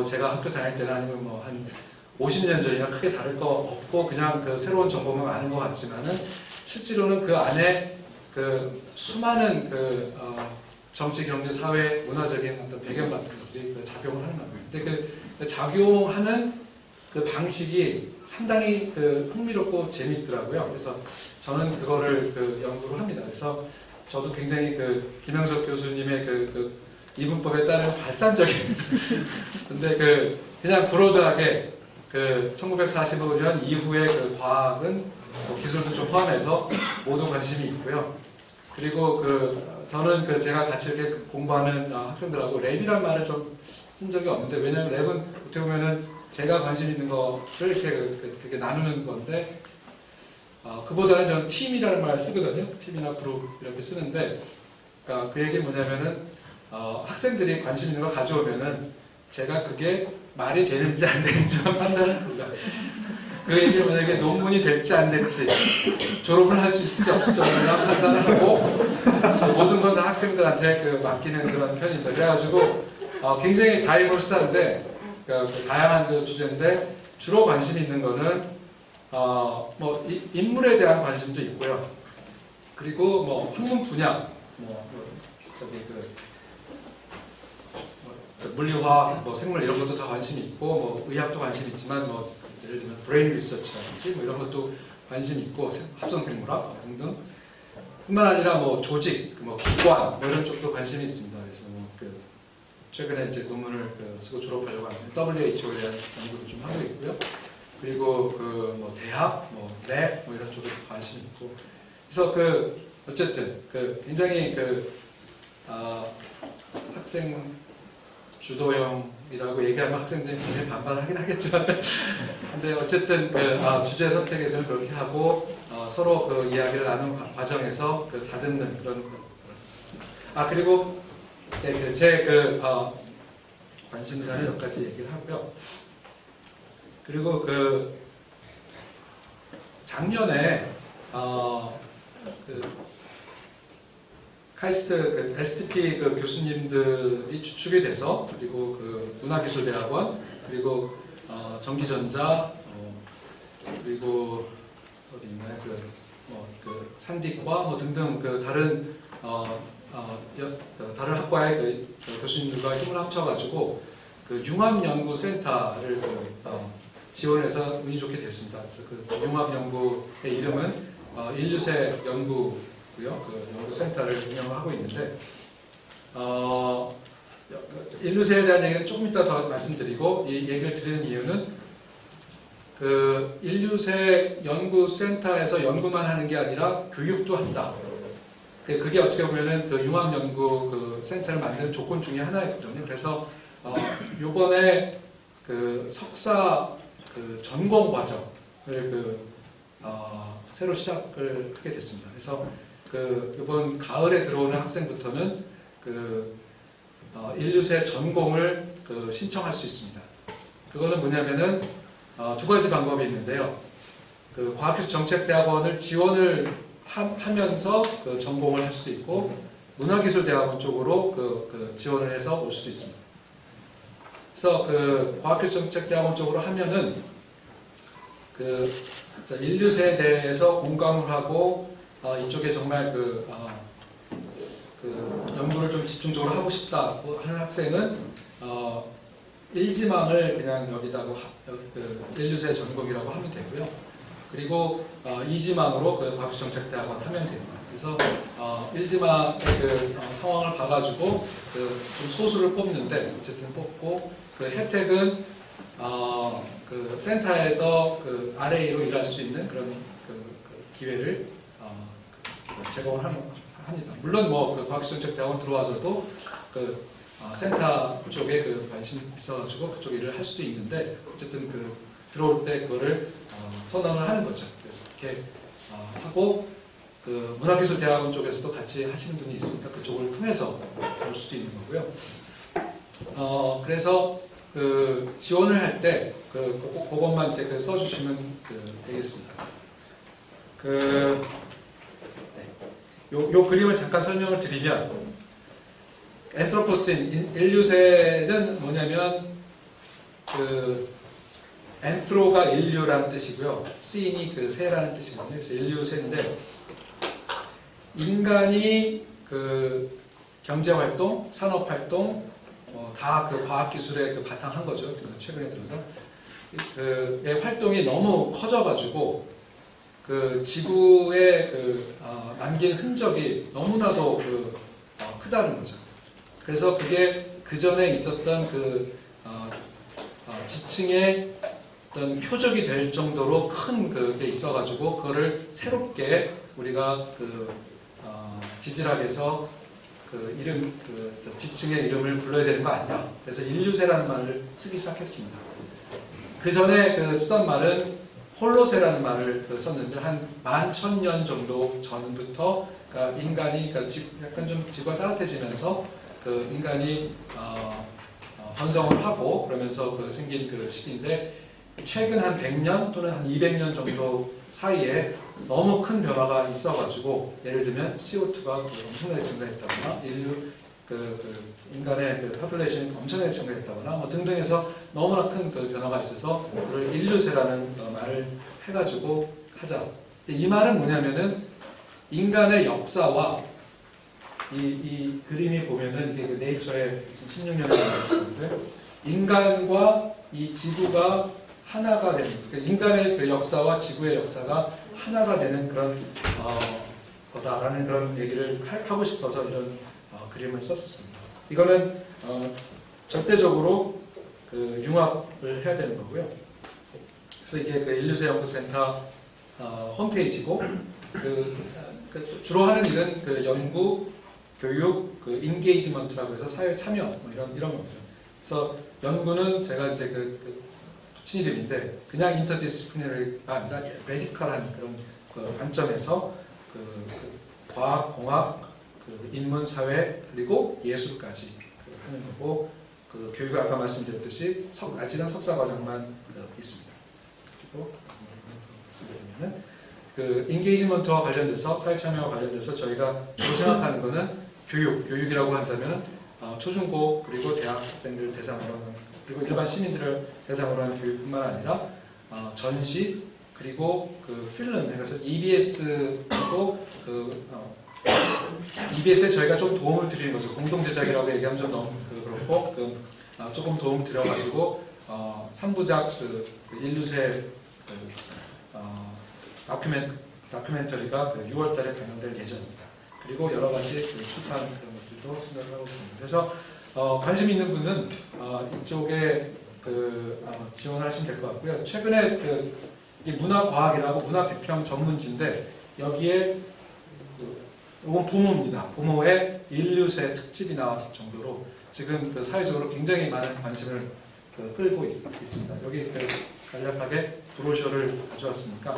S11: 제가 학교 다닐 때나 아니면 한 50년 전이나 크게 다를 거 없고 그냥 새로운 정보만 아는 것 같지만은 실제로는 그 안에 수많은 정치, 경제, 사회, 문화적인 어떤 배경 같은 것들이 작용을 하는 겁니다. 근데 작용하는 방식이 상당히 흥미롭고 재미있더라고요. 그래서 저는 그거를 연구를 합니다. 그래서 저도 굉장히 김영석 교수님의 이분법에 따른 발산적인 근데 그냥 브로드하게 1945년 이후의 과학은 기술도 좀 포함해서 모두 관심이 있고요. 그리고 저는 제가 같이 이렇게 공부하는 학생들하고 랩이란 말을 좀 쓴 적이 없는데, 왜냐하면 랩은 어떻게 보면은 제가 관심 있는 거를 이렇게 나누는 건데, 그보다는 저는 팀이라는 말을 쓰거든요. 팀이나 그룹 이렇게 쓰는데, 그러니까 그 얘기는 뭐냐면은 학생들이 관심 있는 걸 가져오면은 제가 그게 말이 되는지 안 되는지만 판단을 합니다. 그 얘기는 만약에 논문이 될지 안 될지, 졸업을 할 수 있을지 없을지 판단을 하고 모든 건 다 학생들한테 맡기는 그런 편입니다. 그래가지고 굉장히 다이버스한데 다양한 주제인데 주로 관심 있는 거는 인물에 대한 관심도 있고요. 그리고 학문 분야, 물리화학, 뭐 생물 이런 것도 다 관심이 있고 뭐 의학도 관심 있지만 뭐 예를 들면 브레인 리서치라든지 뭐 이런 것도 관심 있고 합성 생물학 등등 뿐만 아니라 뭐 조직, 뭐 기관 뭐 이런 쪽도 관심이 있습니다. 그래서 뭐 최근에 이제 논문을 쓰고 졸업하려고 하는데 WHO에 대한 연구도 좀 하고 있고요. 그리고 뭐 대학, 뭐 랩, 뭐 이런 쪽에 관심이 있고. 그래서 어쨌든 굉장히 학생 주도형이라고 얘기하면 학생들이 굉장히 반발을 하긴 하겠지만, 근데 어쨌든 주제 선택에서는 그렇게 하고 서로 이야기를 나누는 과정에서 다듬는 그런. 그리고 제 관심사는 여기까지 얘기를 하고요. 그리고 작년에 카이스트 STP 교수님들이 주축이 돼서 그리고 문화기술대학원 그리고 전기전자 그리고 어디 있나요? 산디과 뭐 등등 다른 다른 학과의 교수님들과 힘을 합쳐가지고 융합연구센터를 지원해서 운이 좋게 됐습니다. 그래서 융합연구의 이름은 인류세 연구고요. 연구센터를 운영을 하고 있는데 인류세에 대한 얘기는 조금 이따 더 말씀드리고 이 얘기를 드리는 이유는 인류세 연구센터에서 연구만 하는 게 아니라 교육도 한다. 그게 어떻게 보면은 융합연구 센터를 만드는 조건 중에 하나였거든요. 그래서 요번에 석사 전공 과정을 새로 시작을 하게 됐습니다. 그래서 이번 가을에 들어오는 학생부터는 인류세 전공을 신청할 수 있습니다. 그거는 뭐냐면은 두 가지 방법이 있는데요. 과학기술정책대학원을 지원을 하면서 전공을 할 수도 있고 문화기술대학원 쪽으로 지원을 해서 올 수도 있습니다. 그래서 과학기술정책대학원 쪽으로 하면은 인류세에 대해서 공감을 하고 이쪽에 정말 연구를 좀 집중적으로 하고 싶다고 하는 학생은 일지망을 그냥 여기다가 인류세 전공이라고 하면 되고요. 그리고 이지망으로 과학기술정책대학원 하면 됩니다. 그래서 일지망의 상황을 봐가지고 좀 소수를 뽑는데 어쨌든 뽑고 혜택은 센터에서 RA로 일할 수 있는 그런 기회를 제공을 합니다. 물론 뭐 과학기술정책대학원 들어와서도 센터 쪽에 관심 있어가지고 그쪽 일을 할 수도 있는데 어쨌든 들어올 때 그거를 선언을 하는 거죠. 그래서 이렇게 하고 문화기술대학원 쪽에서도 같이 하시는 분이 있으니까 그쪽을 통해서 볼 수도 있는 거고요. 그래서 지원을 할 때 그것만 이제 써주시면 되겠습니다. 요 그림을 잠깐 설명을 드리면 엔트로포신 인류세는 뭐냐면 엔트로가 인류라는 뜻이고요. 신이 새라는 뜻이거든요. 그래서 인류세인데 인간이 경제활동, 산업활동 다 과학기술에 바탕한 거죠. 최근에 들어서 의 활동이 너무 커져가지고 지구에 남긴 흔적이 너무나도 크다는 거죠. 그래서 그게 그 전에 있었던 지층의 어떤 표적이 될 정도로 큰 그게 있어가지고 그거를 새롭게 우리가 지질학에서 지층의 이름을 불러야 되는 거 아니냐. 그래서 인류세라는 말을 쓰기 시작했습니다. 그 전에 쓰던 말은 홀로세라는 말을 썼는데 한 11,000년 정도 전부터 인간이 약간 좀 지구가 따뜻해지면서 인간이 번성을 하고 그러면서 생긴 시기인데 최근 한 100년 또는 한 200년 정도 사이에 너무 큰 변화가 있어가지고 예를 들면 CO2가 엄청나게 증가했다거나 인간의 포퓰레이션이 엄청나게 증가했다거나 뭐 등등해서 너무나 큰 변화가 있어서 그걸 인류세라는 말을 해가지고 하자. 이 말은 뭐냐면은 인간의 역사와 이 그림이 보면은 이게 그 네이처의 16년에 나왔는데 인간과 이 지구가 하나가 되는 그러니까 인간의 그 역사와 지구의 역사가 하나가 되는 그런 거다라는 그런 얘기를 하고 싶어서 이런 그림을 썼었습니다. 이거는 절대적으로 그 융합을 해야 되는 거고요. 그래서 이게 그 인류세 연구센터 홈페이지고 그 주로 하는 일은 그 연구, 교육, 그 인게이지먼트라고 해서 사회 참여 뭐 이런 겁니다. 그래서 연구는 제가 이제 그 붙인 이름인데 그냥 인터디스플리너리가 아니라 레디컬한 그런 그 관점에서 그 과학, 공학, 그 인문, 사회 그리고 예술까지 하는 거고 그 교육은 아까 말씀드렸듯이 아직은 석사 과정만 있습니다. 그리고 말씀드리면은 그 인게이지먼트와 관련돼서 사회 참여와 관련돼서 저희가 주로 생각하는 거는 교육이라고 한다면 초중고 그리고 대학생들 대상으로 하는 그리고 일반 시민들을 대상으로 하는 교육뿐만 아니라 전시 그리고 그 필름 그래서 EBS도 EBS에 저희가 좀 도움을 드리는 거죠. 공동 제작이라고 얘기하면 좀 너무 그렇고 조금 도움 드려가지고 3부작 그 인류세 다큐멘터리가 6월달에 방영될 예정입니다. 그리고 여러 가지 출판 그런 것들도 생각을 하고 있습니다. 그래서 관심 있는 분은 이쪽에 지원하시면 될 것 같고요. 최근에 이게 문화과학이라고 문화비평 전문지인데 여기에 이건 보모입니다. 보모의 인류세 특집이 나왔을 정도로 지금 사회적으로 굉장히 많은 관심을 끌고 있습니다. 여기 간략하게 브로셔를 가져왔으니까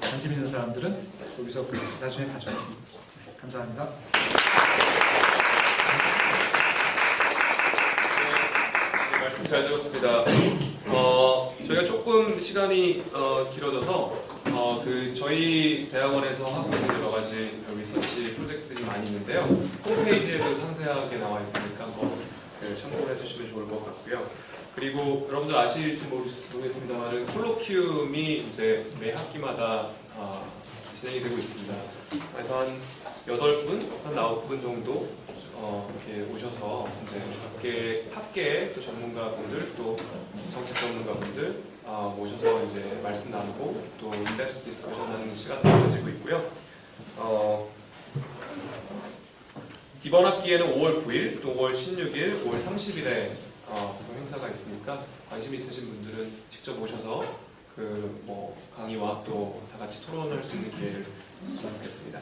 S11: 관심 있는 사람들은 여기서 나중에 가져왔습니다. 감사합니다.
S5: 네, 말씀 잘 들었습니다. 저희가 조금 시간이 길어져서 저희 대학원에서 하고 있는 여러 가지 리서치 프로젝트들이 많이 있는데요. 홈페이지에도 상세하게 나와 있으니까 한번 참고를 해주시면 좋을 것 같고요. 그리고 여러분들 아실지 모르겠습니다만 콜로키움이 이제 매 학기마다 진행이 되고 있습니다. 그래서 한 8분, 한 9분 정도 이렇게 오셔서 이제 학계의 또 전문가분들 또 정책 전문가분들 모셔서 이제 말씀 나누고 또 인덱스 디스커션하는 시간도 가지고 있고요. 이번 학기에는 5월 9일, 또 5월 16일, 5월 30일에 구성 행사가 있으니까 관심 있으신 분들은 직접 오셔서 강의와 또 다 같이 토론할 수 있는 기회를 줬으면 좋겠습니다.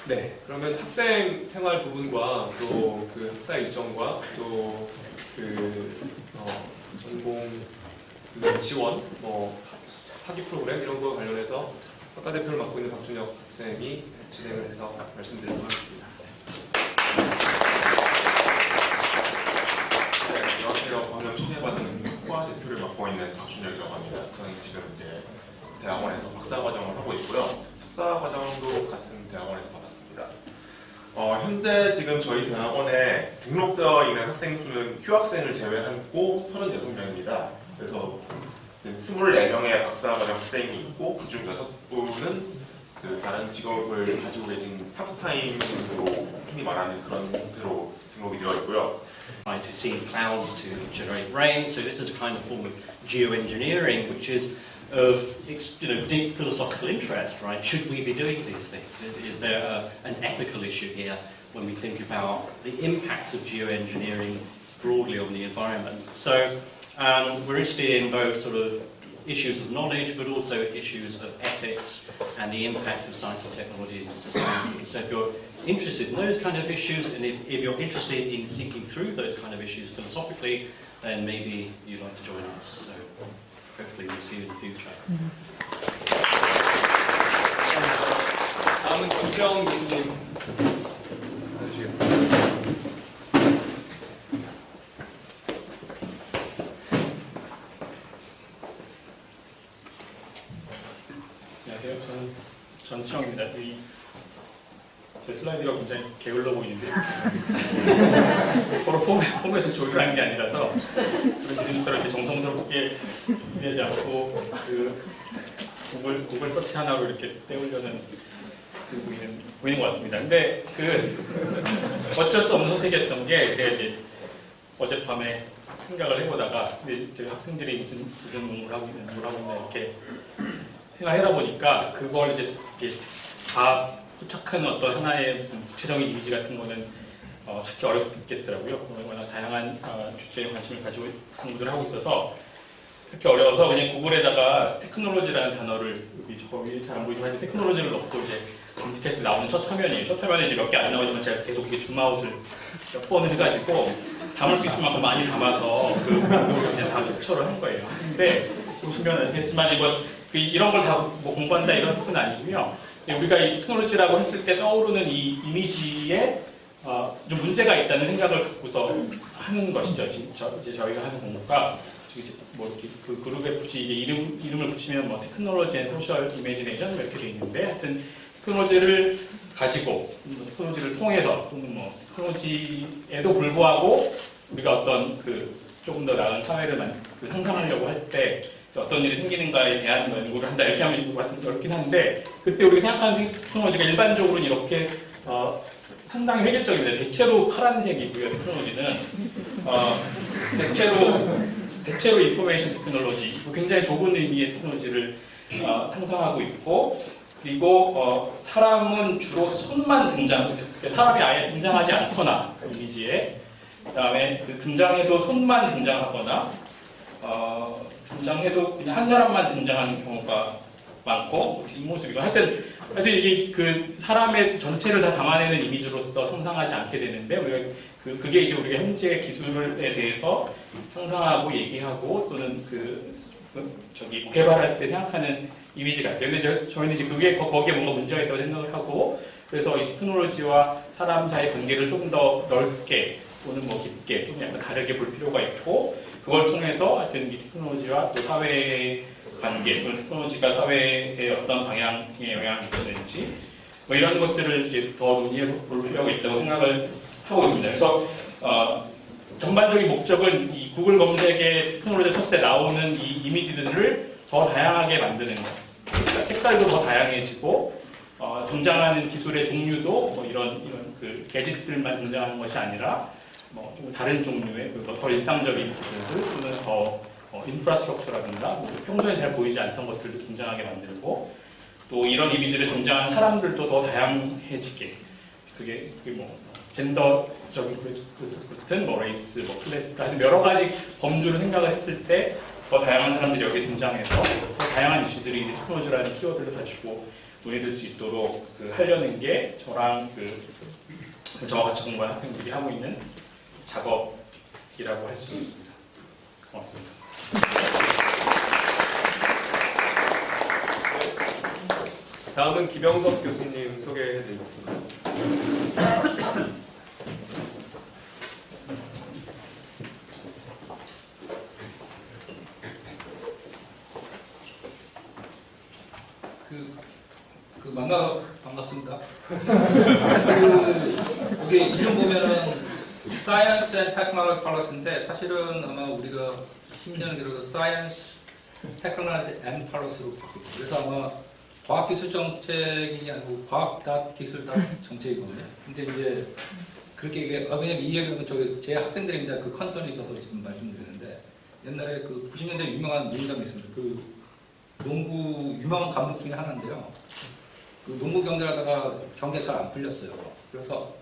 S5: 네, 그러면 학생 생활 부분과 또 그 학사 일정과 또 전공 지원, 학위 프로그램 이런 거 관련해서 학과 대표를 맡고 있는 박준혁 학생이 진행을 해서 말씀드리도록 하겠습니다.
S9: 네, 안녕하세요. 방금 초대받은 학과 대표를 맡고 있는 박준혁이라고 합니다. 저는 지금 이제 대학원에서 박사과정을 하고 있고요. 석사과정도 같은 대학원에서 받았습니다. 현재 지금 저희 대학원에 등록되어 있는 학생 수는 휴학생을 제외하고 36명입니다. 그래서 24명의 박사과정 학생이 있고 그중 6분은 다른 직업을 가지고 계신 파트타임으로 흔히 말하는 그런 형태로 등록이 되어 있고요.
S8: Trying to see clouds to generate rain, so this is a kind of form of geoengineering, which is of deep philosophical interest, right? Should we be doing these things? Is there an ethical issue here when we think about the impacts of geoengineering broadly on the environment? So we're interested in both sort of issues of knowledge, but also issues of ethics and the impact of science and technology in society. So if you're interested in those kind of issues, and if you're interested in thinking through those kind of issues philosophically, then maybe you'd like to join us. So hopefully we'll see you in the future.
S5: 다음은 권지영 교수님 해주시겠습니다.
S12: 안녕하세요. 저는 전치영입니다. 제 슬라이드가 굉장히 게을러 보이는데 서로 포맷을 조율하는 게 아니라서 교수님처럼 이렇게 정성스럽게 하지 않고 구글 서치 하나로 이렇게 때우려는 보이는 것 같습니다. 근데 어쩔 수 없는 선택이었던 게 제가 이제 어젯밤에 생각을 해보다가 이제 학생들이 무슨 논문을 하고 있나 이렇게 생각을 하다 보니까 그걸 이제 이렇게 다 포착한 어떤 하나의 무슨 구체적인 이미지 같은 거는 찾기 어렵겠더라고요. 워낙 다양한 주제에 관심을 가지고 공부를 하고 있어서 찾기 어려워서 그냥 구글에다가 테크놀로지라는 단어를 여기 잘 안 보이지만 테크놀로지를 넣고 이제 검색해서 나오는 첫 화면이에요. 첫 화면에 이제 몇 개 안 나오지만 제가 계속 이게 줌아웃을 몇 번을 해가지고 담을 수 있을 만큼 많이 담아서 그 정도로 그냥 다 캡처를 한 거예요. 근데 보시면 아시겠지만 이런 걸 다 뭐 공부한다 이런 뜻은 아니고요. 우리가 이 테크놀로지라고 했을 때 떠오르는 이 이미지에 좀 문제가 있다는 생각을 갖고서 하는 것이죠. 이제 저희가 하는 공부가 이제 뭐 이렇게 그 그룹에 굳이 이제 이름을 붙이면 뭐 테크놀로지 앤 소셜 이미지네이션 이렇게 돼 있는데 하여튼 테크놀로지를 가지고 테크놀로지를 통해서 또는 뭐 테크놀로지에도 불구하고 우리가 어떤 조금 더 나은 사회를 상상하려고 할 때 어떤 일이 생기는가에 대한 연구를 한다 이렇게 하면 이거 같은 어렵긴 한데 그때 우리가 생각하는 테크놀로지가 일반적으로는 이렇게 상당히 획일적입니다. 대체로 파란색이고요. 테크놀로지는 대체로 인포메이션 테크놀로지 굉장히 좁은 의미의 테크놀로지를 상상하고 있고 그리고 사람은 주로 손만 사람이 아예 등장하지 않거나 그 이미지에 그다음에 등장해도 손만 등장하거나 등장해도 그냥 한 사람만 등장하는 경우가 많고 뒷모습이고 하여튼 이게 사람의 전체를 다 담아내는 이미지로서 상상하지 않게 되는데 우리가 그게 이제 우리가 현재 기술에 대해서 상상하고 얘기하고 또는 개발할 때 생각하는 이미지 같아요. 근데 저희는 이제 거기에 뭔가 문제가 있다고 생각을 하고 그래서 이 테크놀로지와 사람 사이의 관계를 좀 더 넓게 또는 뭐 깊게 좀 약간 다르게 볼 필요가 있고 그걸 통해서 하여튼 이 테크놀로지와 또 사회의 관계 또는 테크놀로지가 사회에 어떤 방향에 영향을 미치는지 뭐 이런 것들을 이제 더 논의해 볼 필요가 있다고 생각을 하고 있습니다. 그래서 전반적인 목적은 이 구글 검색에 테크놀로지를 쳤을 때 나오는 이 이미지들을 더 다양하게 만드는 것. 그러니까 색깔도 더 다양해지고 등장하는 기술의 종류도 뭐 이런 게짓들만 등장하는 것이 아니라 뭐 좀 다른 종류의 더 일상적인 기술들 또는 더 인프라스트럭처라든가 뭐 평소에 잘 보이지 않던 것들도 등장하게 만들고 또 이런 이미지를 등장하는 사람들도 더 다양해지게 그게 뭐 젠더적인 그렇든 뭐 레이스, 뭐 클래스 하여튼 여러 가지 범주를 생각을 했을 때 더 다양한 사람들이 여기에 등장해서 더 다양한 이슈들이 테크놀로지라는 키워드를 가지고 논의될 수 있도록 하려는 게 저랑 저와 같이 공부하는 학생들이 하고 있는 작업이라고 할 수 있습니다. 고맙습니다.
S5: 다음은 기병섭 교수님 소개해드리겠습니다.
S13: 만나서 반갑습니다. 이게 이름 보면은 Science and Technology Policy인데 사실은 아마 우리가 10년 길어서 Science, Technology and Policy로 바뀌었고 그래서 아마 과학기술 정책이 아니고 과학.기술 정책이거든요. 근데 이제 그렇게 왜냐면 이 얘기는 제 학생들입니다. 컨선이 있어서 지금 말씀드리는데 옛날에 90년대 유명한 농담이 있습니다. 농구 유명한 감독 중에 하나인데요. 농구 경기를 하다가 경기가 잘 안 풀렸어요. 그래서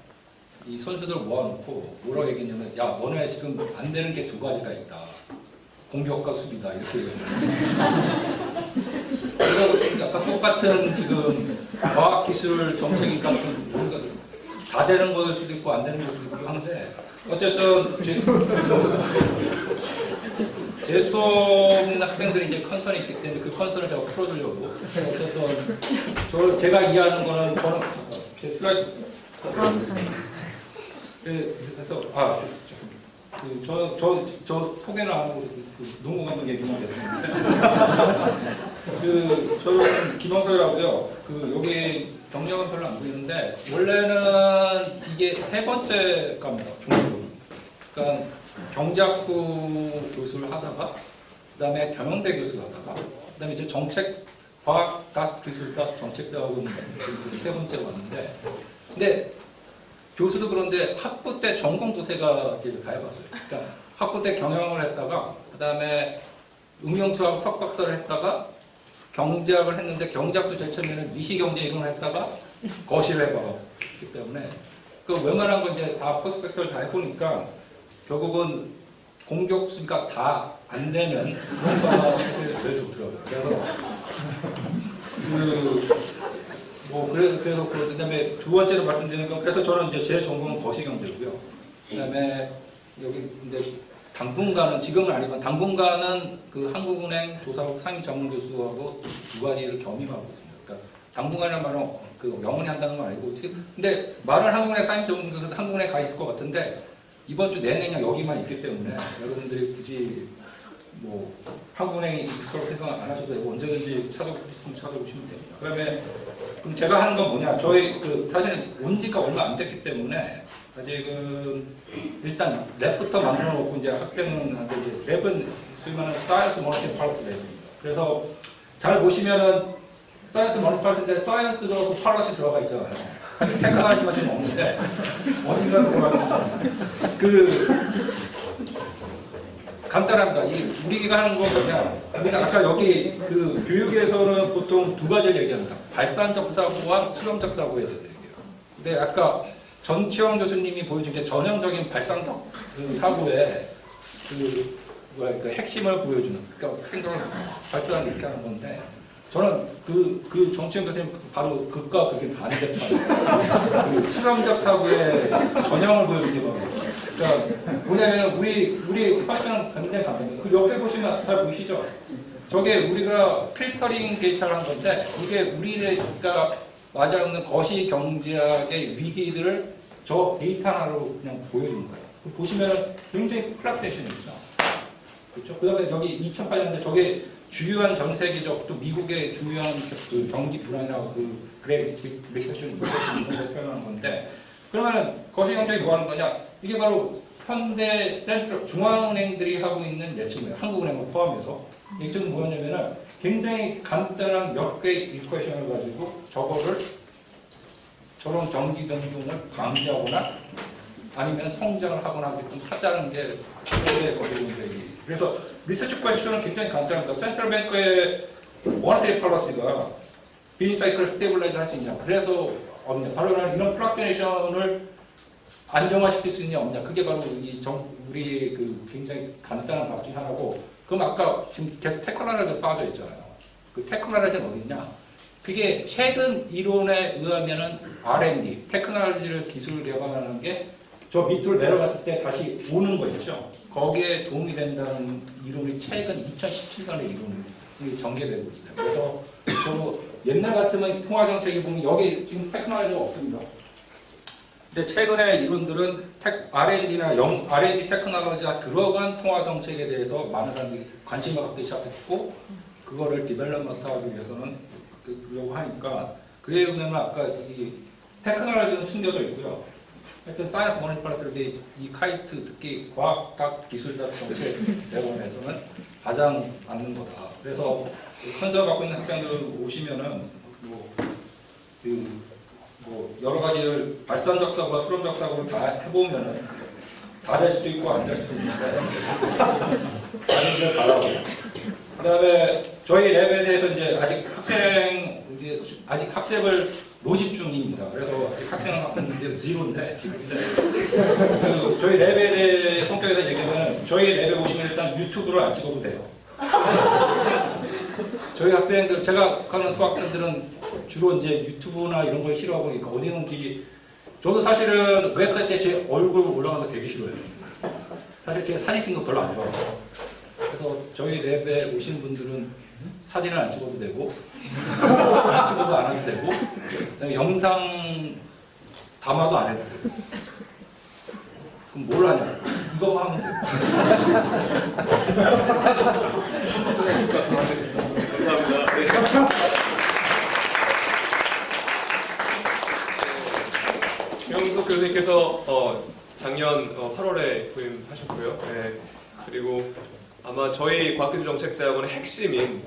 S13: 이 선수들 모아놓고 뭐라고 얘기했냐면 야 너네 지금 안 되는 게 두 가지가 있다. 공격과 수비다 이렇게 얘기했어요. 그래서 약간 똑같은 지금 과학기술 정책이니까 뭔가 다 되는 걸 수도 있고 안 되는 걸 수도 있고 한데 어쨌든 제 수업에 있는 학생들이 이제 컨선이 있기 때문에 그 컨선을 제가 풀어주려고 어쨌든 제가 이해하는 거는 저는 제 슬라이드 그래서 저 소개를 안 하고 농구 감독 얘기만 했습니다. 저는 김원표라고요. 여기 경력은 별로 안 보이는데 원래는 이게 세 번째 과입니다. 중학교. 그러니까 경제학부 교수를 하다가 그다음에 경영대 교수를 하다가 그다음에 이제 정책 과학기술학 정책대학원 지금 세 번째로 왔는데, 근데 교수도 그런데 학부 때 전공도세가 지금 다 해봤어요. 그러니까 학부 때 경영을 했다가 그 다음에 응용수학 석박사를 했다가 경제학을 했는데 경제학도 제일 처음에는 미시경제 이론을 했다가 거실을 해봤기 때문에 그 웬만한 건 이제 다 퍼스펙트를 다 해보니까 결국은 공격수가 다 안 되는 그런 거가 사실 제일 좋더라고요. 그래서 그다음에 두 번째로 말씀드리는 건 그래서 저는 이제 제 전공은 거시경제고요. 그다음에 여기 이제 당분간은 지금은 아니지만 당분간은 그 한국은행 조사국 상임 전문 교수하고 두 가지를 겸임하고 있습니다. 그러니까 당분간이라는 말은 그 영원히 한다는 건 아니고, 근데 말은 한국은행 상임 전문 교수 한국은행에 가 있을 것 같은데 이번 주 내내 그냥 여기만 있기 때문에 여러분들이 굳이 뭐 한국은행이 있을 거라고 생각 안 하셔도 되고 언제든지 찾아보시면 찾아보시면 됩니다. 그럼 제가 하는 건 뭐냐? 저희 그 사실 온 지가 얼마 안 됐기 때문에 아직은 일단 랩부터 만들어 놓고 이제 학생한테 이제 랩은 소위 말하는 사이언스 모니터링 팔러스 랩입니다. 그래서 잘 보시면은 사이언스 모니터링 팔러스인데 사이언스 들어가고 팔러스 들어가 있잖아요. 사실 테크놀로지만 지금 없는데 어딘가 들어가는 그 간단합니다. 우리가 하는 건 뭐냐? 우리가 아까 여기 그 교육에서는 보통 두 가지를 얘기합니다. 발산적 사고와 수렴적 사고에 대해서 얘기해요. 근데 아까 전치영 교수님이 보여준 게 전형적인 발산적 사고의 그 핵심을 보여주는, 그러니까 생각을 발산 이렇게 하는 건데, 저는 그 정치영 교수님 바로 극과 극의 반대판, 그 수렴적 사고의 전형을 보여주는 겁니다. 그러니까 뭐냐면 우리 발전은 굉장히 반대입니다. 그 옆에 보시면 잘 보이시죠? 저게 우리가 필터링 데이터를 한 건데 이게 우리가 맞아있는 거시 경제학의 위기들을 저 데이터 하나로 그냥 보여주는 거예요. 보시면 굉장히 플락테이션입니다. 그렇죠? 그 다음에 여기 2008년대 저게 주요한 전 세계적 또 미국의 중요한 그 경기 불안이라고 그 그레이트 리세션 이런 걸 표현하는 건데, 그러면은 거시 경제학이 뭐 하는 거냐? 이게 바로 현대 센트럴 중앙은행들이 하고 있는 예측이에요. 한국은행을 포함해서. 예측은 뭐냐면은 굉장히 간단한 몇 개의 이퀘이션을 가지고 저거를 저런 경기 변동을 방지하거나 아니면 성장을 하거나 하게끔 하자는 게 최고의 거시 경제학이. 그래서 리서치 퀘스천은 굉장히 간단합니다. 센트럴뱅크의 모니터리 폴리시가 비사이클 스테이블라이즈 할 수 있냐? 그래서 없냐? 바로 이런 플락티네이션을 안정화시킬 수 있냐 없냐, 그게 바로 우리 그 굉장히 간단한 값 중에 하나고, 그럼 아까 지금 계속 테크놀로지에 빠져 있잖아요. 그 테크놀로지는 어디 있냐? 그게 최근 이론에 의하면은 R&D, 테크놀로지를 기술 개발하는 게 저 밑으로 내려갔을 때 다시 오는 거죠. 거기에 도움이 된다는 이론이 최근 2017년에 이론이 전개되고 있어요. 그래서 또 옛날 같으면 통화정책이 보면 여기 지금 테크놀로지가 없습니다. 근데 최근에 이론들은 R&D나 R&D 테크놀로지가 들어간 통화 정책에 대해서 많은 사람들이 관심을 갖기 시작했고, 그거를 디벨롭먼트하기 위해서는 그러려고 하니까, 그에 보면 아까 이 테크놀로지는 숨겨져 있고요. 하여튼 사이언스 모니터링 플러스 이 카이스트, 특히 과학 기술자 정책 대원에서는 가장 맞는 거다. 그래서 컨셉을 갖고 있는 학생들 오시면은 뭐 여러 가지를 발산적 사고와 수렴적 사고를 다 해보면은 다 될 수도 있고 안 될 수도 있는데 다들 바라고. 그다음에 저희 랩에 대해서 이제 아직 학생을 모집 중입니다. 그래서 아직 학생은 학생인데 제로인데 지금 저희 랩에 대해 성격에 대해 얘기하면 저희 랩에 보시면 일단 유튜브를 안 찍어도 돼요. 저희 학생들, 제가 가는 수학생들은 주로 이제 유튜브나 이런 걸 싫어하고 그러니까 어디는지, 저도 사실은 웹사이트에 제 얼굴 올라가는 거 되게 싫어해요. 사실 제가 사진 찍는 거 별로 안 좋아해요. 그래서 저희 랩에 오신 분들은 사진을 안 찍어도 되고 안 찍어도 안 해도 되고, 그다음에 영상 담아도 안 해도 되고. 그럼 뭘 하냐? 이거만 하면 돼요.
S5: 김영석 교수님께서 작년 8월에 부임하셨고요. 네. 그리고 아마 저희 과학기술정책대학원의 핵심인